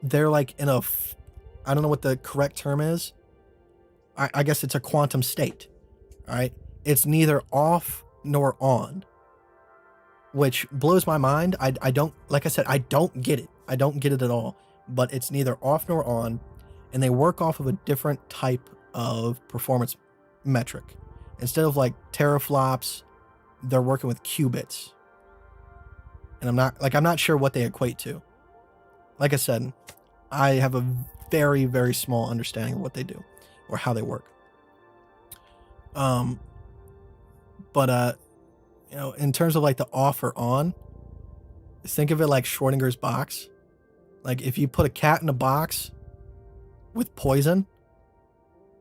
they're like in I don't know what the correct term is. I guess it's a quantum state. All right. It's neither off nor on, which blows my mind. I don't, like I said, I don't get it. I don't get it at all. But it's neither off nor on, and they work off of a different type of performance metric. Instead of like teraflops, they're working with qubits. And I'm not sure what they equate to. Like I said, I have a very, very small understanding of what they do or how they work. But in terms of like the off or on, think of it like Schrodinger's box. Like if you put a cat in a box with poison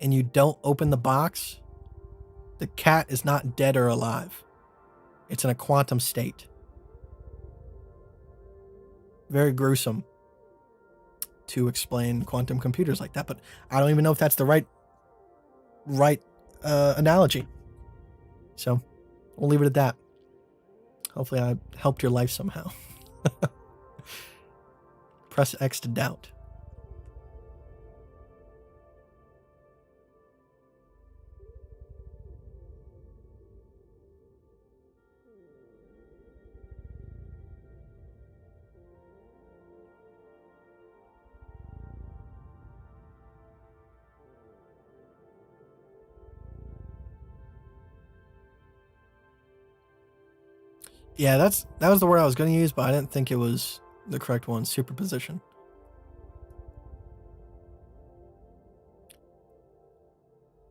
and you don't open the box, the cat is not dead or alive. It's in a quantum state. Very gruesome to explain quantum computers like that, but I don't even know if that's the right analogy. So we'll leave it at that. Hopefully I helped your life somehow. Press X to doubt. Yeah, that was the word I was going to use, but I didn't think it was the correct one. Superposition.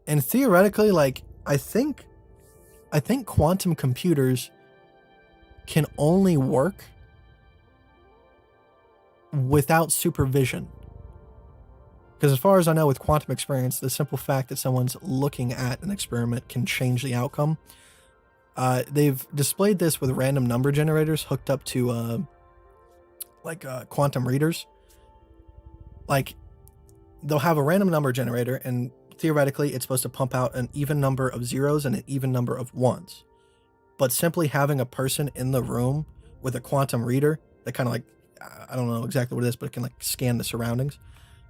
And theoretically, like I think quantum computers can only work without supervision. Because as far as I know with quantum experience, the simple fact that someone's looking at an experiment can change the outcome. They've displayed this with random number generators hooked up to quantum readers. Like they'll have a random number generator, and theoretically it's supposed to pump out an even number of zeros and an even number of ones. But simply having a person in the room with a quantum reader that kind of like, I don't know exactly what it is, but it can like scan the surroundings,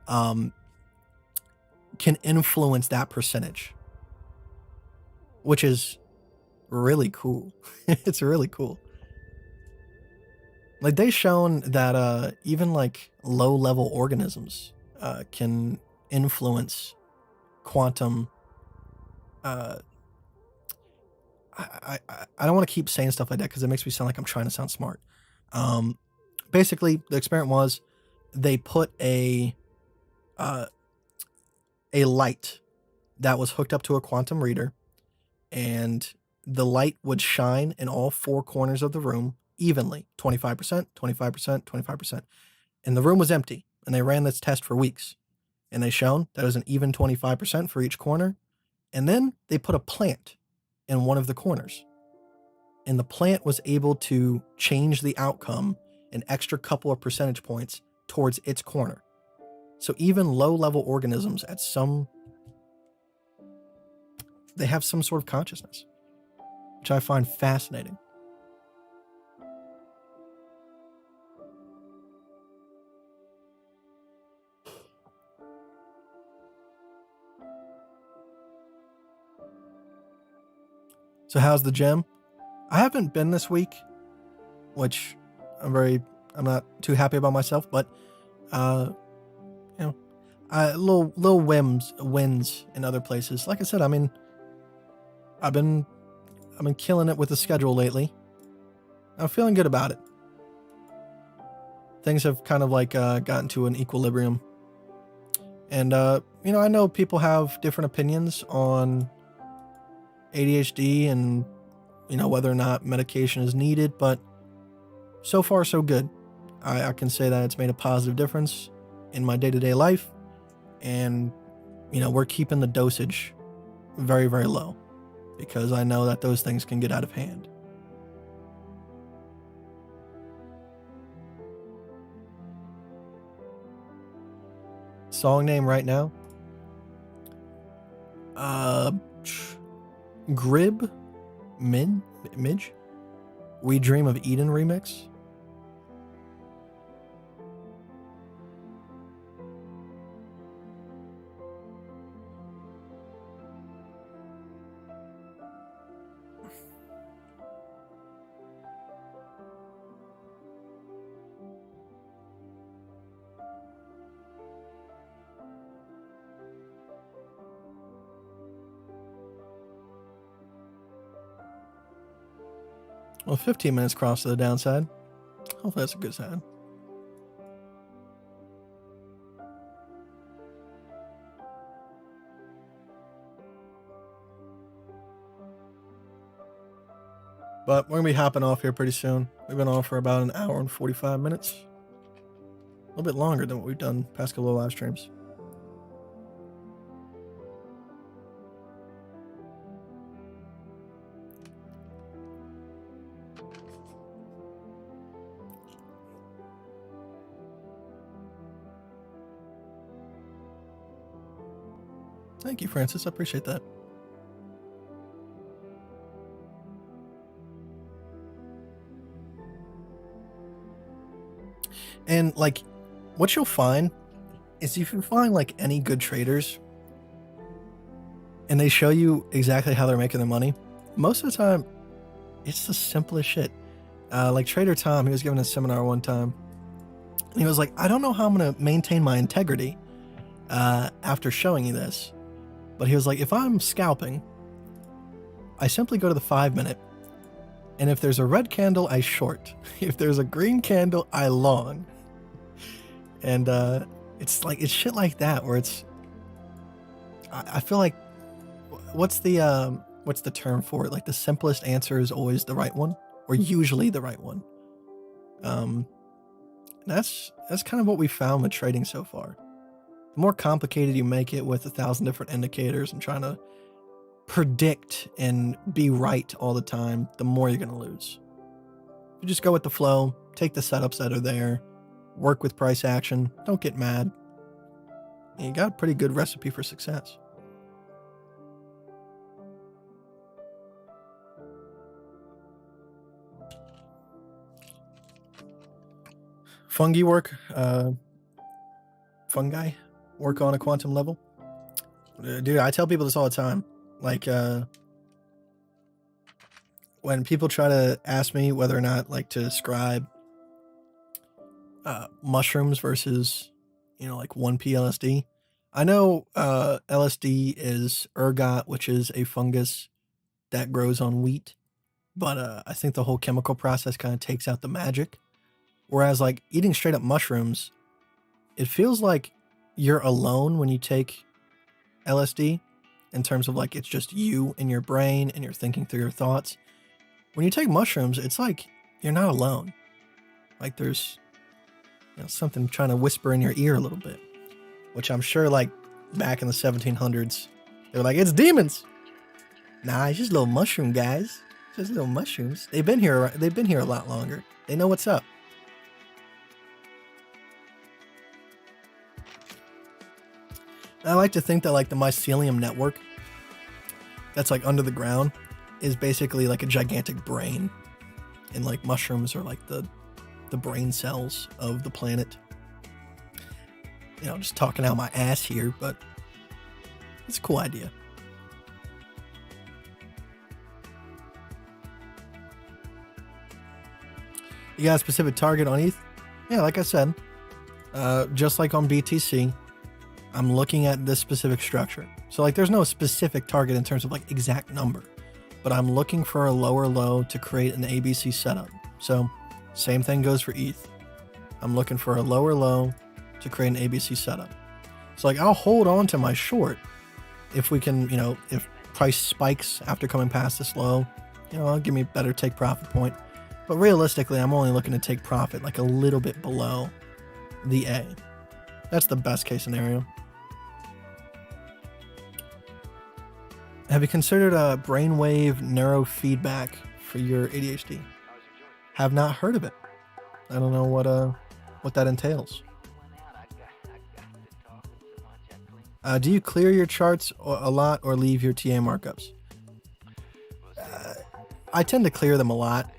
can influence that percentage, which is really cool. It's really cool. Like they've shown that even like low level organisms can influence quantum. I don't want to keep saying stuff like that because it makes me sound like I'm trying to sound smart. Basically, the experiment was they put a light that was hooked up to a quantum reader, and the light would shine in all four corners of the room evenly, 25%, 25%, 25%. And the room was empty, and they ran this test for weeks. And they shown that it was an even 25% for each corner. And then they put a plant in one of the corners. And the plant was able to change the outcome an extra couple of percentage points towards its corner. So even low-level organisms they have some sort of consciousness, which I find fascinating. So how's the gym? I haven't been this week, which I'm not too happy about myself, but little wins in other places. Like I said, I mean, I've been killing it with the schedule lately. I'm feeling good about it. Things have kind of like gotten to an equilibrium. And I know people have different opinions on ADHD and whether or not medication is needed, but so far so good. I can say that it's made a positive difference in my day-to-day life, and we're keeping the dosage very, very low because I know that those things can get out of hand. Song name right now? Grib Midge? We Dream of Eden remix? Well, 15 minutes cross to the downside. Hopefully that's a good sign. But we're going to be hopping off here pretty soon. We've been on for about an hour and 45 minutes. A little bit longer than what we've done past couple of live streams. Thank you, Francis. I appreciate that. And like, what you'll find is if you find like any good traders and they show you exactly how they're making their money, most of the time it's the simplest shit. Like Trader Tom, he was giving a seminar one time and he was like, I don't know how I'm going to maintain my integrity after showing you this. But he was like, if I'm scalping, I simply go to the 5-minute. And if there's a red candle, I short. If there's a green candle, I long. And it's shit like that where it's, I feel like, what's the term for it? Like the simplest answer is always the right one, or usually the right one. That's kind of what we found with trading so far. The more complicated you make it with 1,000 different indicators and trying to predict and be right all the time, the more you're going to lose. You just go with the flow, take the setups that are there, work with price action, don't get mad. And you got a pretty good recipe for success. Fungi work on a quantum level. Dude, I tell people this all the time. Like, when people try to ask me whether or not like to describe mushrooms versus, like 1P LSD. I know LSD is ergot, which is a fungus that grows on wheat. But I think the whole chemical process kind of takes out the magic. Whereas like eating straight up mushrooms, it feels like you're alone when you take LSD in terms of like it's just you and your brain and you're thinking through your thoughts. When you take mushrooms, it's like you're not alone. Like there's something trying to whisper in your ear a little bit, which I'm sure like back in the 1700s, they were like, it's demons. Nah, it's just little mushroom guys. Just little mushrooms. They've been here a lot longer. They know what's up. I like to think that like the mycelium network that's like under the ground is basically like a gigantic brain, and like mushrooms are like the brain cells of the planet. Just talking out my ass here, but it's a cool idea. You got a specific target on ETH? Yeah, like I said, just like on BTC, I'm looking at this specific structure. So like there's no specific target in terms of like exact number, but I'm looking for a lower low to create an ABC setup. So same thing goes for ETH. I'm looking for a lower low to create an ABC setup. So like I'll hold on to my short if we can, if price spikes after coming past this low, I'll give me a better take profit point. But realistically, I'm only looking to take profit like a little bit below the A. That's the best case scenario. Have you considered a brainwave neurofeedback for your ADHD? Have not heard of it. I don't know what that entails. Do you clear your charts a lot or leave your TA markups? I tend to clear them a lot.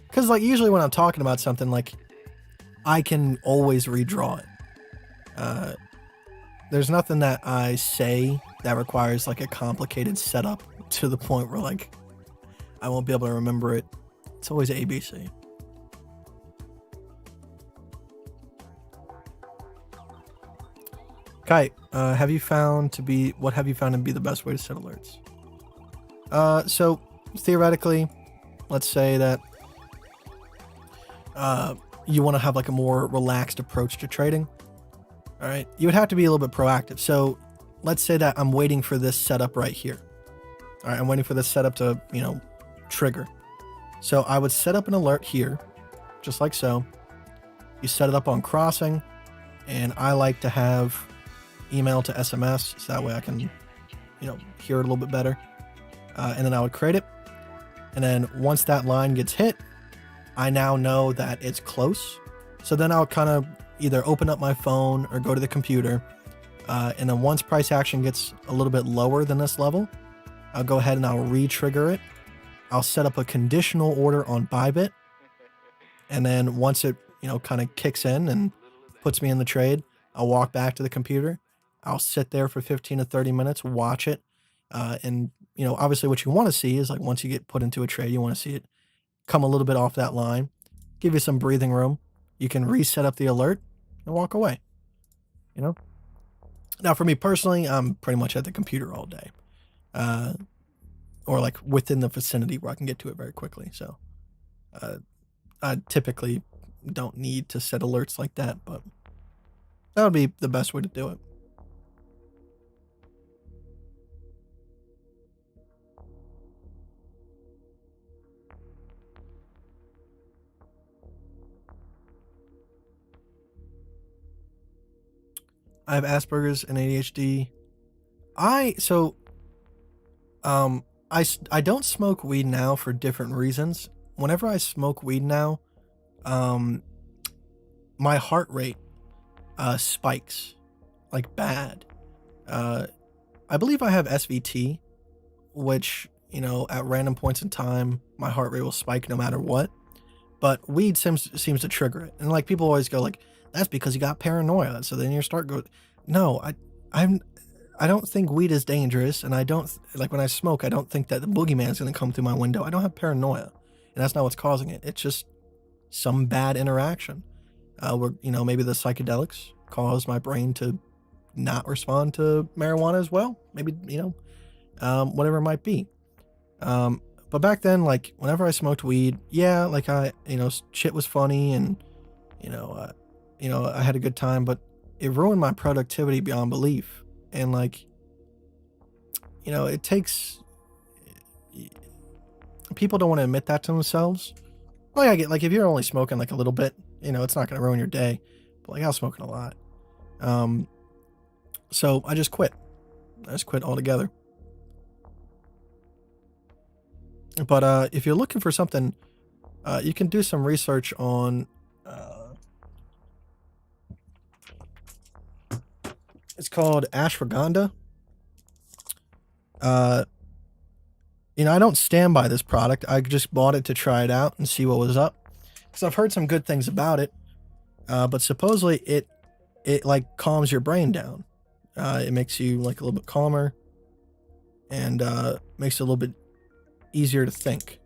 Because like usually when I'm talking about something, like I can always redraw it. There's nothing that I say that requires like a complicated setup to the point where like I won't be able to remember it. It's always ABC. Kite, what have you found to be the best way to set alerts? So theoretically, let's say that you want to have like a more relaxed approach to trading. All right, you would have to be a little bit proactive. So let's say that I'm waiting for this setup right here. All right, I'm waiting for this setup to, trigger. So I would set up an alert here, just like so. You set it up on crossing, and I like to have email to SMS, so that way I can, hear it a little bit better. And then I would create it. And then once that line gets hit, I now know that it's close. So then I'll kind of either open up my phone or go to the computer. And then once price action gets a little bit lower than this level, I'll go ahead and I'll re-trigger it. I'll set up a conditional order on Bybit. And then once it, kind of kicks in and puts me in the trade, I'll walk back to the computer. I'll sit there for 15 to 30 minutes, watch it. And, obviously what you want to see is like once you get put into a trade, you want to see it come a little bit off that line, give you some breathing room. You can reset up the alert and walk away. Now for me personally, I'm pretty much at the computer all day. Or like within the vicinity where I can get to it very quickly. So I typically don't need to set alerts like that, but that would be the best way to do it. I have Asperger's and ADHD. I don't smoke weed now for different reasons. Whenever I smoke weed now, my heart rate spikes like bad. I believe I have SVT, which, at random points in time, my heart rate will spike no matter what. But weed seems to trigger it. And like people always go like, that's because you got paranoia. So then you start going, no, I don't think weed is dangerous. And I don't, like when I smoke, I don't think that the boogeyman is going to come through my window. I don't have paranoia. And that's not what's causing it. It's just some bad interaction. Where, maybe the psychedelics cause my brain to not respond to marijuana as well. Maybe, whatever it might be. But back then, like whenever I smoked weed, yeah, like shit was funny and, I had a good time, but it ruined my productivity beyond belief. And like, it takes, people don't want to admit that to themselves. Like I get, like if you're only smoking like a little bit, it's not going to ruin your day. But like I was smoking a lot. So I just quit. I just quit altogether. But if you're looking for something, you can do some research on, it's called ashwagandha. I don't stand by this product. I just bought it to try it out and see what was up. Because I've heard some good things about it. But supposedly it like calms your brain down. It makes you like a little bit calmer and makes it a little bit easier to think.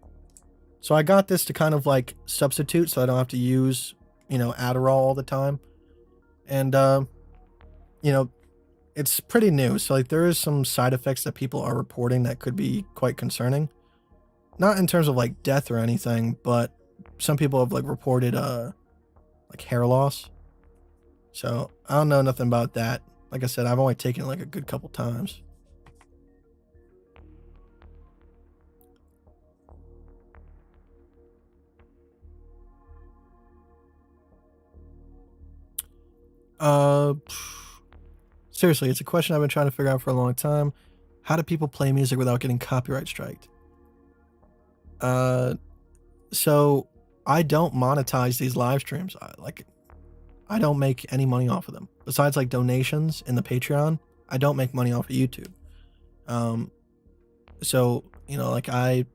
So I got this to kind of like substitute so I don't have to use, Adderall all the time. And, it's pretty new. So like there is some side effects that people are reporting that could be quite concerning. Not in terms of like death or anything, but some people have like reported like hair loss. So I don't know nothing about that. Like I said, I've only taken it like a good couple times. Seriously, it's a question I've been trying to figure out for a long time. How do people play music without getting copyright striked? So I don't monetize these live streams. I don't make any money off of them. Besides like donations in the Patreon, I don't make money off of YouTube. So, like I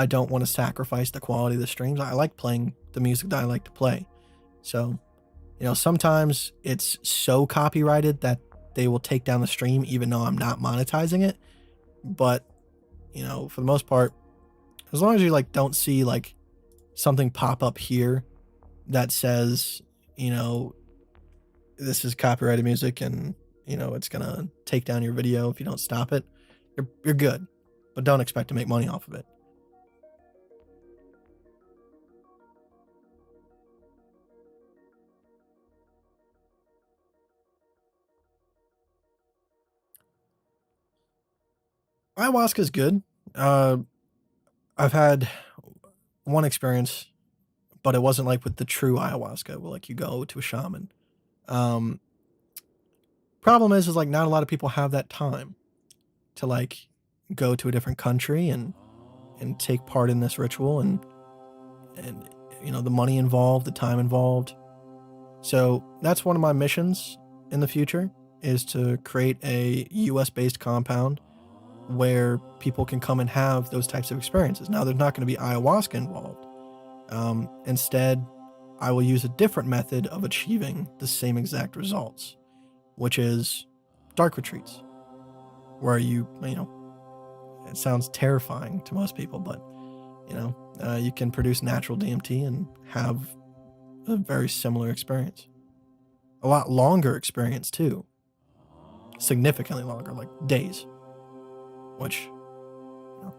don't want to sacrifice the quality of the streams. I like playing the music that I like to play. So, sometimes it's so copyrighted that they will take down the stream even though I'm not monetizing it. But, for the most part, as long as you like don't see like something pop up here that says, this is copyrighted music and, it's going to take down your video if you don't stop it, you're good. But don't expect to make money off of it. Ayahuasca is good. I've had one experience, but it wasn't like with the true ayahuasca, where like you go to a shaman. Um, Problem is like not a lot of people have that time to like go to a different country and take part in this ritual and you know the money involved, the time involved. So that's one of my missions in the future is to create a US based compound where people can come and have those types of experiences. Now, there's not going to be ayahuasca involved. Instead, I will use a different method of achieving the same exact results, which is dark retreats, where you know, it sounds terrifying to most people, but, you know, you can produce natural DMT and have a very similar experience. A lot longer experience, too. Significantly longer, like days. Which, you know,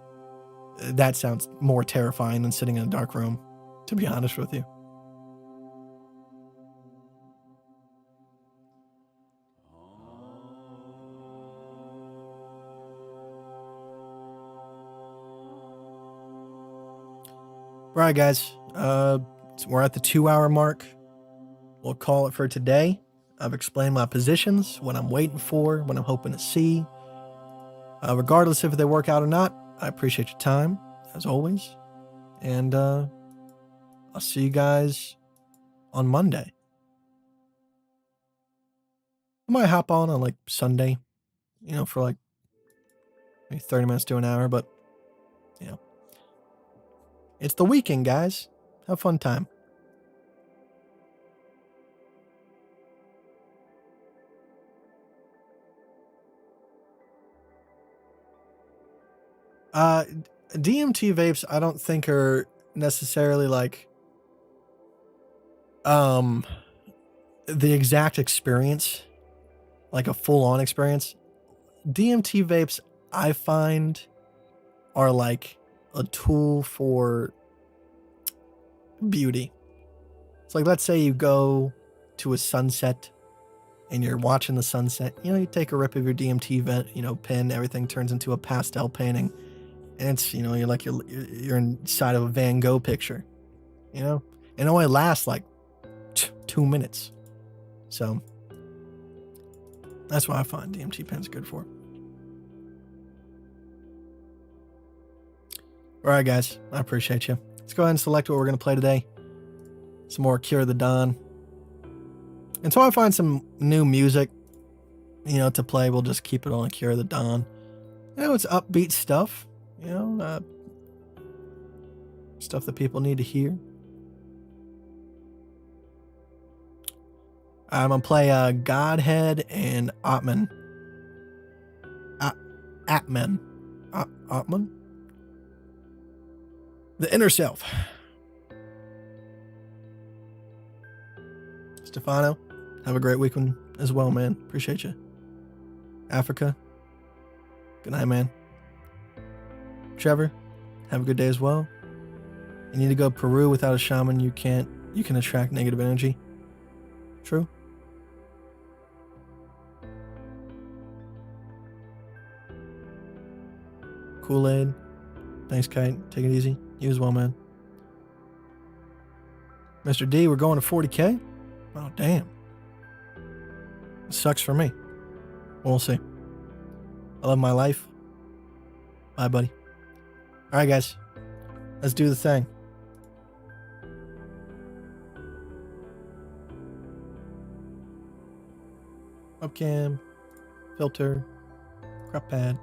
that sounds more terrifying than sitting in a dark room, to be honest with you. All right, guys. So we're at the 2-hour mark. We'll call it for today. I've explained my positions, what I'm waiting for, what I'm hoping to see. Regardless if they work out or not, I appreciate your time, as always. And I'll see you guys on Monday. I might hop on like Sunday, you know, for like maybe 30 minutes to an hour, but, you know. It's the weekend, guys. Have a fun time. DMT vapes, I don't think are necessarily like the exact experience, like a full-on experience. DMT vapes, I find, are like a tool for beauty. It's like, let's say you go to a sunset and you're watching the sunset. You know, you take a rip of your DMT pen, everything turns into a pastel painting. And it's, you know, you're inside of a Van Gogh picture, you know? And it only lasts like 2 minutes. So that's why I find DMT pens good for. All right, guys. I appreciate you. Let's go ahead and select what we're going to play today. Some more Cure the Dawn. Until I find some new music, you know, to play, we'll just keep it on Cure the Dawn. You know, it's upbeat stuff. You know, stuff that people need to hear. I'm going to play Godhead and Atman. Atman. Atman? The Inner Self. Stefano, have a great weekend as well, man. Appreciate you. Africa, good night, man. Trevor, have a good day as well. You need to go Peru without a shaman. You can attract negative energy. True. Kool-Aid. Thanks, Kite. Take it easy. You as well, man. Mr. D, we're going to 40K? Oh, damn. It sucks for me. We'll see. I love my life. Bye, buddy. All right, guys. Let's do the thing. Webcam. Filter. Crop pad.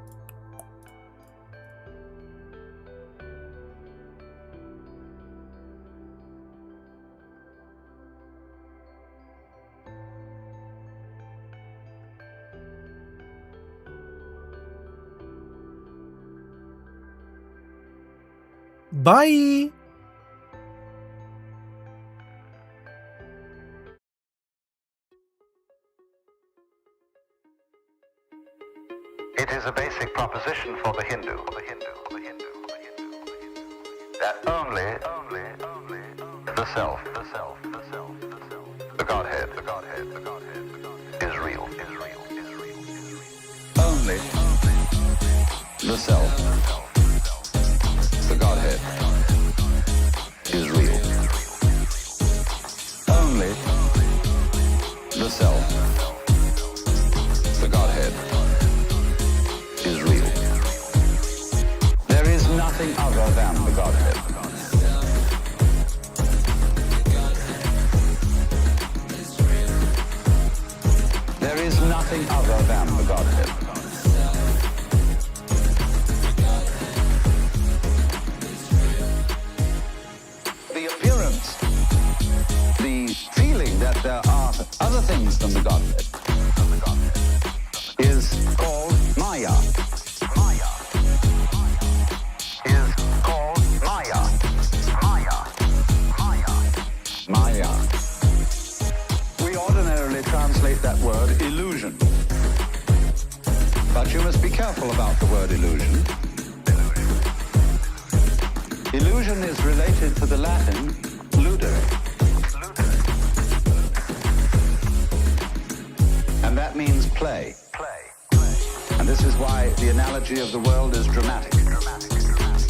Bye. It is a basic proposition for the Hindu, that only the self, the Godhead, is real. Only the self, the Godhead, is real. Only the self, the Godhead, is real. There is nothing other than the Godhead. There is nothing other than the Godhead. The appearance, the feeling that there are other things than the Godhead is called Maya. Maya. Is called Maya. Maya. Maya. Maya. We ordinarily translate that word illusion. But you must be careful about the word illusion. Illusion is related to the Latin ludere. And that means play. And this is why the analogy of the world is dramatic.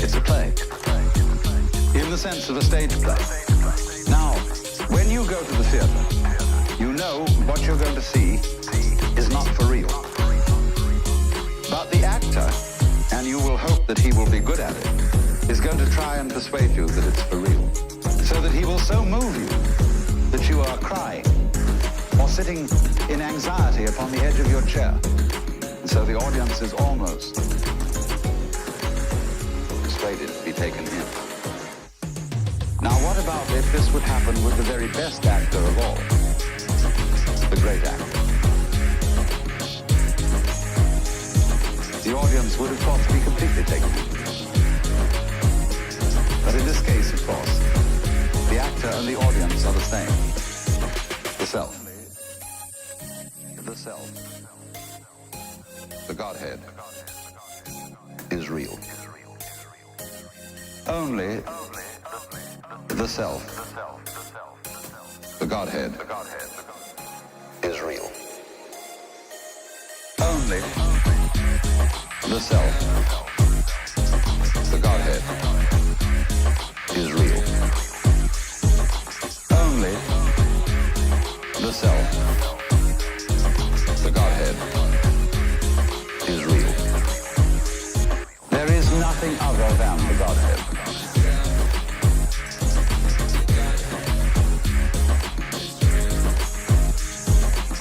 It's a play. In the sense of a stage play. Now, when you go to the theater, you know what you're going to see is not for real. But the actor, and you will hope that he will be good at it, is going to try and persuade you that it's for real. So that he will so move you that you are crying or sitting in anxiety upon the edge of your chair. And so the audience is almost persuaded to be taken in. Now what about if this would happen with the very best actor of all? The great actor. The audience would of course be completely taken in. But in this case, of course, the actor and the audience are the same. The self. The self. The Godhead is real. Only the self. The Godhead is real. Only the self. The Godhead is real. Only the self, the Godhead, is real. There is nothing other than the Godhead.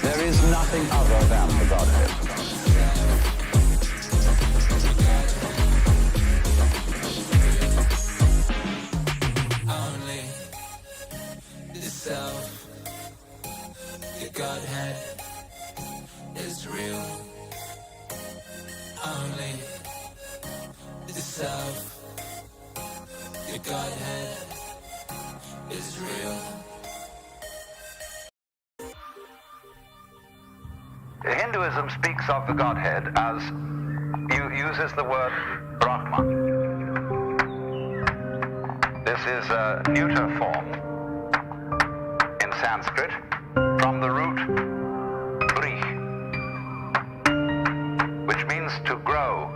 There is nothing other than the Godhead. Self, the Godhead is real. Only the self, the Godhead is real. Hinduism speaks of the Godhead as uses the word Brahman. This is a neuter form in Sanskrit from the root bri, which means to grow,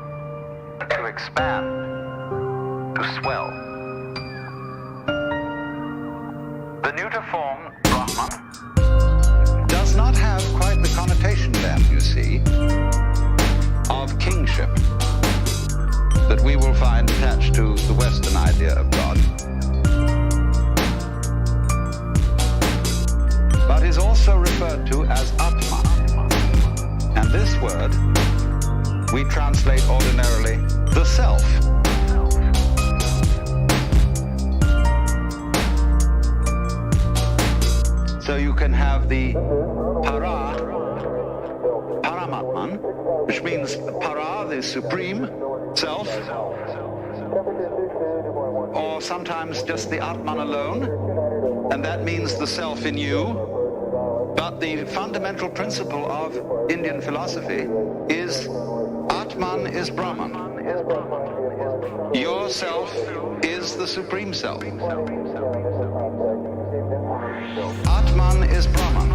to expand, to swell. The neuter form Brahman does not have quite the connotation then, you see, of kingship that we will find attached to the Western idea of God, but is also referred to as Atman. And this word we translate ordinarily the self. So you can have the Paramatman, which means para, the supreme self, or sometimes just the Atman alone, and that means the self in you. But the fundamental principle of Indian philosophy is Atman is Brahman. Your self is the supreme self. Atman is Brahman.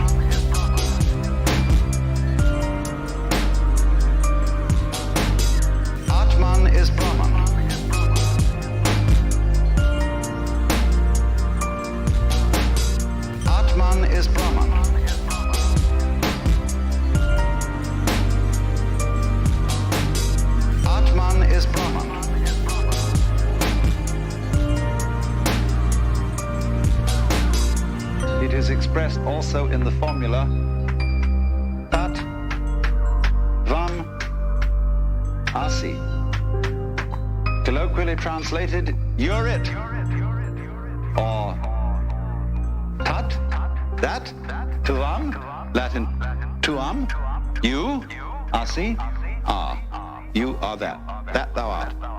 Atman is expressed also in the formula tat, vam, asi. Colloquially translated, you're it. Or tat, that, tuam, Latin tuam, you, asi, are. You are that thou art.